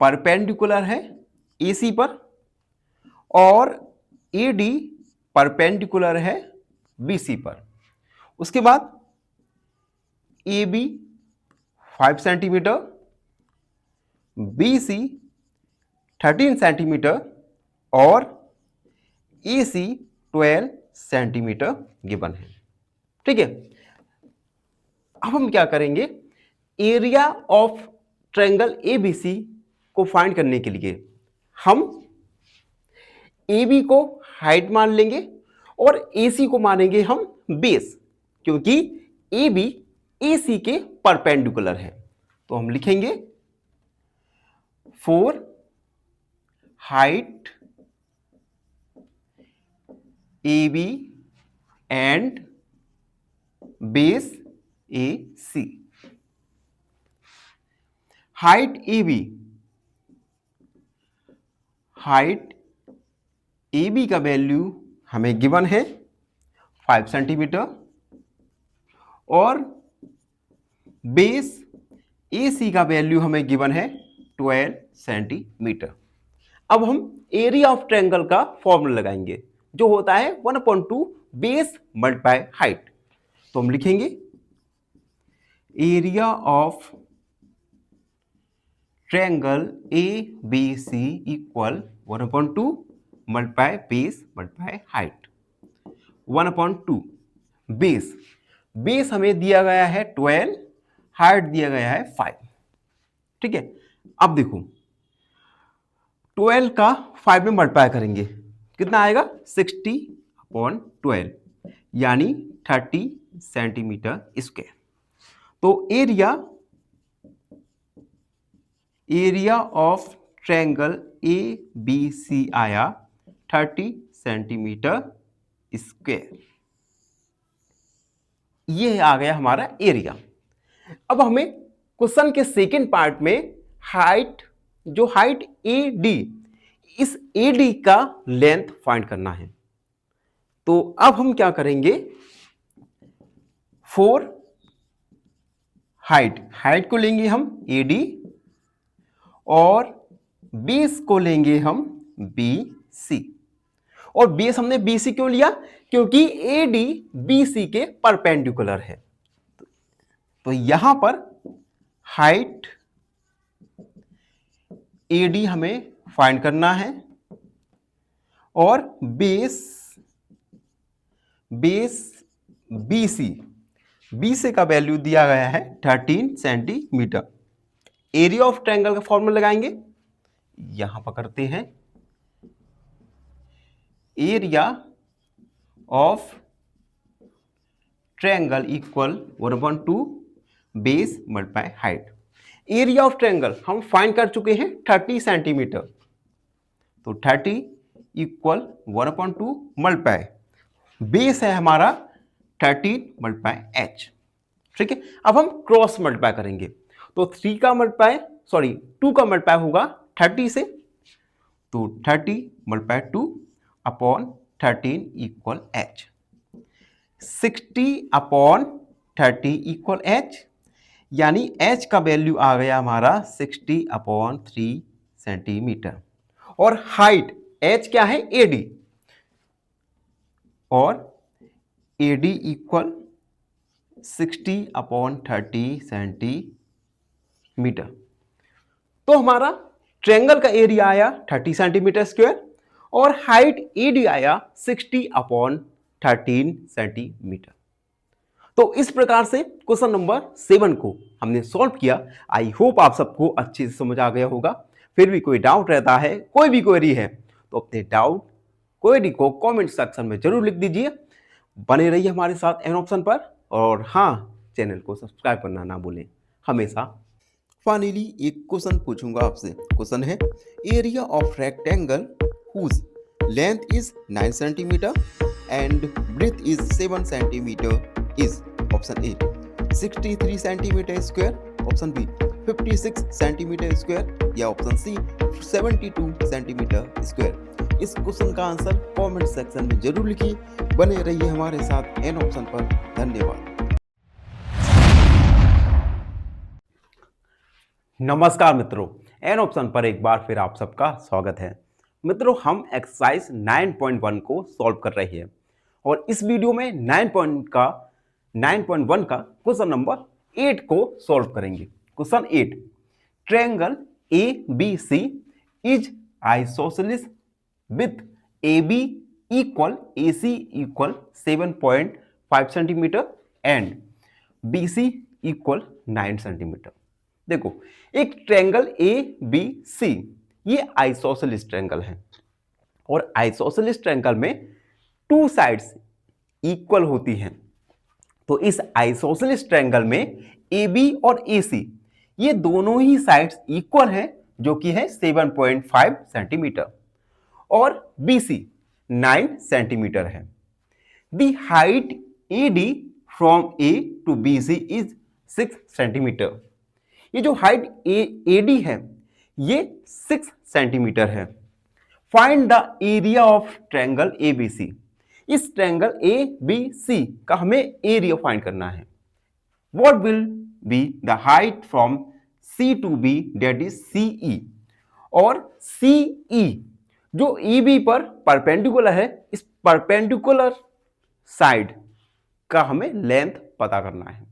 परपेंडिकुलर है AC पर और AD परपेंडिकुलर है BC पर। उसके बाद AB 5 सेंटीमीटर, BC 13 सेंटीमीटर और AC 12 सेंटीमीटर गिवन है। ठीक है, अब हम क्या करेंगे, एरिया ऑफ ट्रायंगल ABC को फाइंड करने के लिए हम AB को हाइट मान लेंगे और AC को मानेंगे हम बेस, क्योंकि AB AC के परपेंडिकुलर है। तो हम लिखेंगे for height AB and base AC। Height AB का वैल्यू हमें गिवन है 5 सेंटीमीटर और बेस AC का वैल्यू हमें गिवन है 12 सेंटीमीटर। अब हम एरिया ऑफ ट्रायंगल का फॉर्मूला लगाएंगे जो होता है 1/2 बेस मल्टीप्लाई हाइट। तो हम लिखेंगे area of triangle ABC equal 1/2 multiply base multiply height. 1/2 base हमें दिया गया है 12, हाइट दिया गया है 5। ठीक है, अब देखो 12 का 5 में मल्टीप्लाई करेंगे, कितना आएगा 60/12 यानी 30 सेंटीमीटर स्क्वायर। तो area of triangle A B C आया 30 सेंटीमीटर स्क्वायर। ये आ गया हमारा एरिया। अब हमें क्वेश्चन के सेकेंड पार्ट में हाइट ए डी, इस ए डी का लेंथ फाइंड करना है। तो अब हम क्या करेंगे, फॉर हाइट को लेंगे हम ए डी और बेस को लेंगे हम बी सी। और बेस हमने बी सी क्यों लिया, क्योंकि ए डी बी सी के परपेंडिकुलर है। तो यहां पर हाइट ए डी हमें फाइंड करना है और बेस बी सी का वैल्यू दिया गया है 13 सेंटीमीटर। एरिया ऑफ ट्रायंगल का फॉर्मूला लगाएंगे, यहां पर करते हैं area of triangle equal 1/2 base multiply height. Area of triangle हम फाइंड कर चुके हैं 30 सेंटीमीटर, तो 30 इक्वल 1/2 मल्टीप्लाई बेस है हमारा 13 मल्टीप्लाई एच। ठीक है, अब हम क्रॉस मल्टीप्लाई करेंगे, तो 2 का मल्टीप्लाई होगा 30 से, तो 30 multiply 2/13 equal H. 60/30 equal H, यानी एच का वैल्यू आ गया हमारा 60/3 सेंटीमीटर। और हाइट एच क्या है, एडी, और एडी इक्वल 60/30 सेंटीमीटर। तो हमारा ट्रायंगल का एरिया आया 30 सेंटीमीटर स्क्वायर और हाइट एडी आया 60/13 सेंटीमीटर। तो इस प्रकार से क्वेश्चन नंबर 7 को हमने सॉल्व किया। आई होप आप सबको अच्छे से समझ आ गया होगा। फिर भी कोई डाउट रहता है, कोई भी क्वेरी है, तो अपने डाउट क्वेरी को कमेंट सेक्शन में जरूर लिख दीजिए। बने रहिए हमारे साथ एन ऑप्शन पर, और हाँ, चैनल को सब्सक्राइब करना ना भूलें हमेशा। फाइनली एक क्वेश्चन पूछूंगा आपसे। क्वेश्चन है area of rectangle whose length is 9 centimetre and breadth is 7 centimetre is option A 63 centimetre square, option B 56 centimetre square, या ऑप्शन सी 72 सेंटीमीटर स्क्वायर। इस क्वेश्चन का आंसर कमेंट सेक्शन में जरूर लिखिए। बने रहिए हमारे साथ एन ऑप्शन पर। धन्यवाद। नमस्कार मित्रों, एन ऑप्शन पर एक बार फिर आप सबका स्वागत है। मित्रों, हम एक्सरसाइज 9.1 को सॉल्व कर रहे हैं और इस वीडियो में 9.1 का क्वेश्चन नंबर 8 को सॉल्व करेंगे। Question 8, triangle A B C is isosceles with A B equal A C equal 7.5 centimetre and B C equal 9 centimetre. देखो, एक ट्रायंगल ए बी सी ये आइसोसेलेस ट्रायंगल है और आइसोसेलेस ट्रायंगल में 2 साइड्स इक्वल होती हैं। तो इस आइसोसेलेस ट्रायंगल में ए बी और ए सी ये दोनों ही साइड्स इक्वल हैं, जो कि है 7.5 सेंटीमीटर, और बी सी 9 सेंटीमीटर है। The height A D from A to B C is 6 centimetre. ये जो हाइट ए डी है ये 6 सेंटीमीटर है। Find the area of triangle A B C. इस ट्रायंगल ए बी सी का हमें एरिया फाइंड करना है। What will be the height from C to B, that is C E, और सी ई जो ई बी पर परपेंडिकुलर है, इस परपेंडिकुलर साइड का हमें लेंथ पता करना है।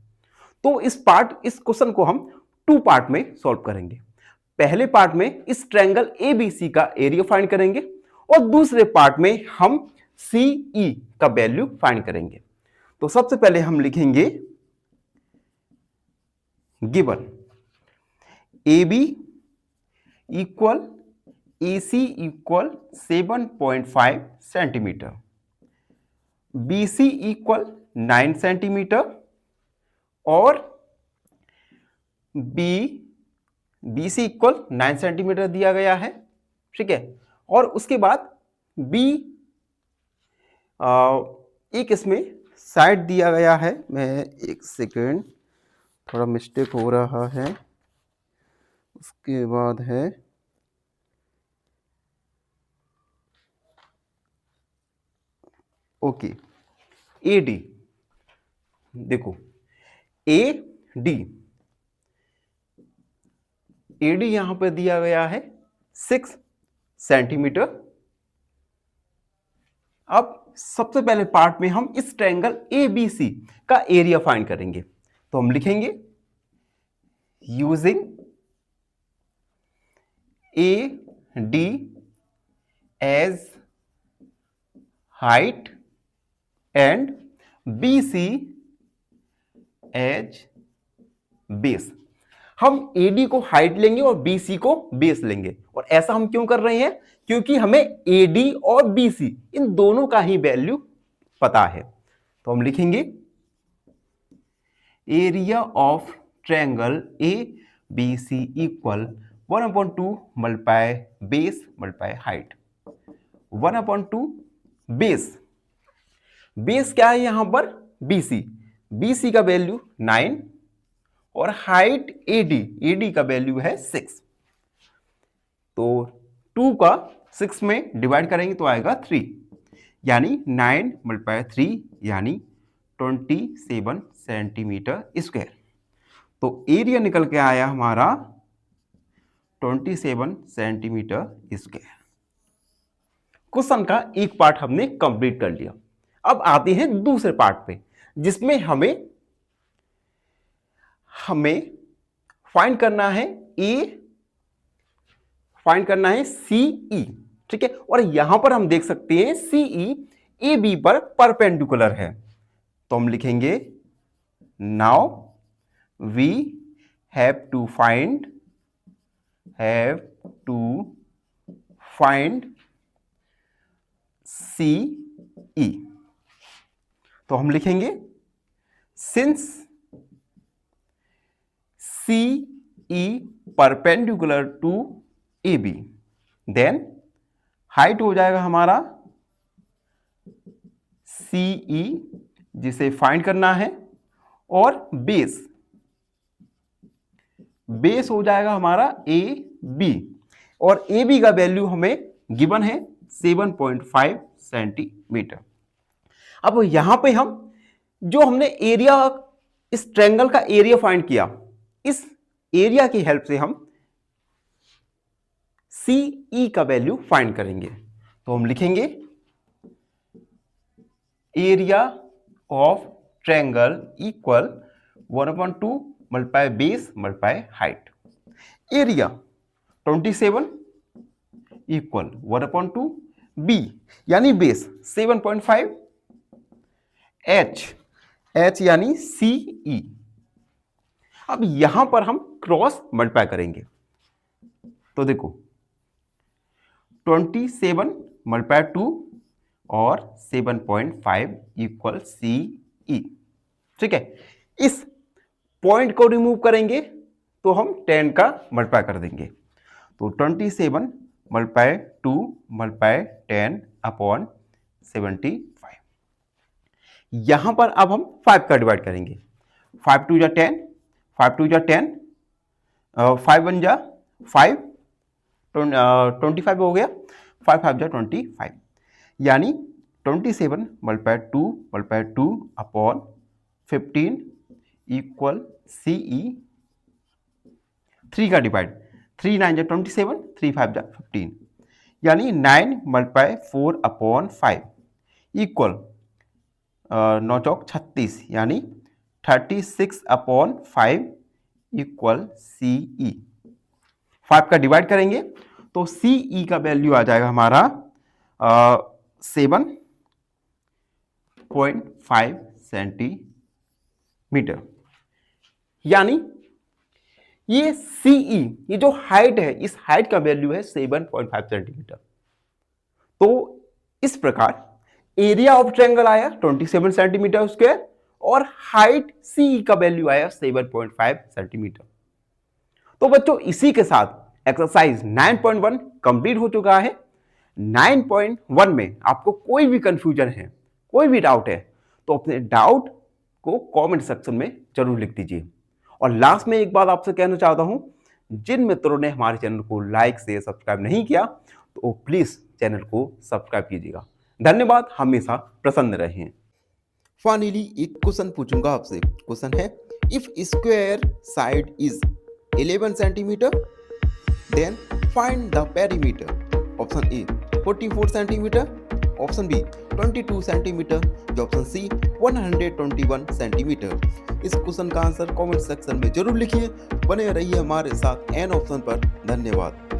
तो इस क्वेश्चन को हम 2 पार्ट में सॉल्व करेंगे। पहले पार्ट में इस ट्रायंगल ए बी सी का एरिया फाइंड करेंगे और दूसरे पार्ट में हम सी ई का वैल्यू फाइंड करेंगे। तो सबसे पहले हम लिखेंगे given A B equal AC equal 7.5 centimetre, BC equal 9 centimetre और BC इक्वल 9 सेंटीमीटर दिया गया है, ठीक है। और उसके बाद B एक इसमें साइड दिया गया है, मैं एक सेकेंड, थोड़ा मिस्टेक हो रहा है। उसके बाद है ओके AD, देखो AD यहां पर दिया गया है 6 सेंटीमीटर। अब सबसे पहले पार्ट में हम इस ट्रायंगल ABC का एरिया फाइंड करेंगे, तो हम लिखेंगे using AD as height and BC as base. हम AD को हाइट लेंगे और BC को बेस लेंगे, और ऐसा हम क्यों कर रहे हैं, क्योंकि हमें AD और BC इन दोनों का ही वैल्यू पता है। तो हम लिखेंगे area of triangle ABC equal 1/2 multiply base multiply height. 1/2 base क्या है यहां पर, BC का वैल्यू 9 और हाइट AD का वैल्यू है 6। तो 2 का 6 में डिवाइड करेंगे तो आएगा 3, यानी 9 मल्टीप्लाई 3 यानी 27 सेंटीमीटर स्क्वायर। तो एरिया निकल के आया हमारा 27 सेंटीमीटर स्क्वायर। क्वेश्चन का एक पार्ट हमने कंप्लीट कर लिया। अब आते हैं दूसरे पार्ट पे, जिसमें हमें फाइंड करना है CE, ठीक है। और यहां पर हम देख सकते हैं CE AB पर परपेंडिकुलर है, तो हम लिखेंगे now we have to find CE। तो हम लिखेंगे since CE perpendicular to AB, then height हो जाएगा हमारा CE जिसे फाइंड करना है, और बेस हो जाएगा हमारा AB, और AB का वैल्यू हमें गिवन है 7.5 सेंटीमीटर। अब यहां पे हम जो हमने एरिया, इस ट्रायंगल का एरिया फाइंड किया, इस एरिया की हेल्प से हम CE का वैल्यू फाइंड करेंगे। तो हम लिखेंगे area of triangle equal 1/2 multiply base multiply height. Area 27 equal 1/2 B यानी बेस 7.5, H यानी CE। अब यहां पर हम क्रॉस मल्टीप्लाई करेंगे, तो देखो 27 मल्टीप्लाई 2 और 7.5 इक्वल CE, ठीक है। इस पॉइंट को रिमूव करेंगे तो हम 10 का मल्टीप्लाई कर देंगे, तो 27 मल्टीप्लाई 2 मल्टीप्लाई 10 अपॉन 75। यहां पर अब हम 5 का डिवाइड करेंगे, 5 2 जा 10, 5 2 जा 10, 5 1 जा 5, 25 हो गया, 5 5 जा 25, यानी 27 multiply 2 multiply 2 upon 15 equal CE। 3 का डिवाइड, 3 9 जा 27, 3 5 जा 15, यानी 9 मल्टीप्लाई 4 अपॉन 5 इक्वल 9 चौक 36, यानी 36 अपॉन 5 इक्वल CE। 5 का डिवाइड करेंगे तो CE का वैल्यू आ जाएगा हमारा 7.5 सेंटीमीटर, यानी ये सीई, ये जो हाइट है, इस हाइट का वैल्यू है 7.5 सेंटीमीटर। तो इस प्रकार एरिया ऑफ ट्रायंगल आया 27 सेंटीमीटर स्क्वायर और हाइट सीई का वैल्यू आया 7.5 सेंटीमीटर। तो बच्चों इसी के साथ एक्सरसाइज 9.1 कंप्लीट हो चुका है। 9.1 में आपको कोई भी कंफ्यूजन है, कोई भी डाउट है, तो अपने डाउट को कमेंट सेक्शन में जरूर लिख दीजिए। और लास्ट में एक बात आपसे कहना चाहता हूं, जिन मित्रों ने हमारे चैनल को लाइक से सब्सक्राइब नहीं किया तो प्लीज चैनल को सब्सक्राइब कीजिएगा। धन्यवाद, हमेशा प्रसन्न रहें। फाइनली एक क्वेश्चन पूछूंगा आपसे। क्वेश्चन है, if square side is 11 centimetre then find the perimeter. Option A 44 centimetre, option B 22 centimetre, option C 121 centimetre. इस क्वेश्चन का आंसर कमेंट सेक्शन में जरूर लिखिए। बने रहिए हमारे साथ एन ऑप्शन पर। धन्यवाद।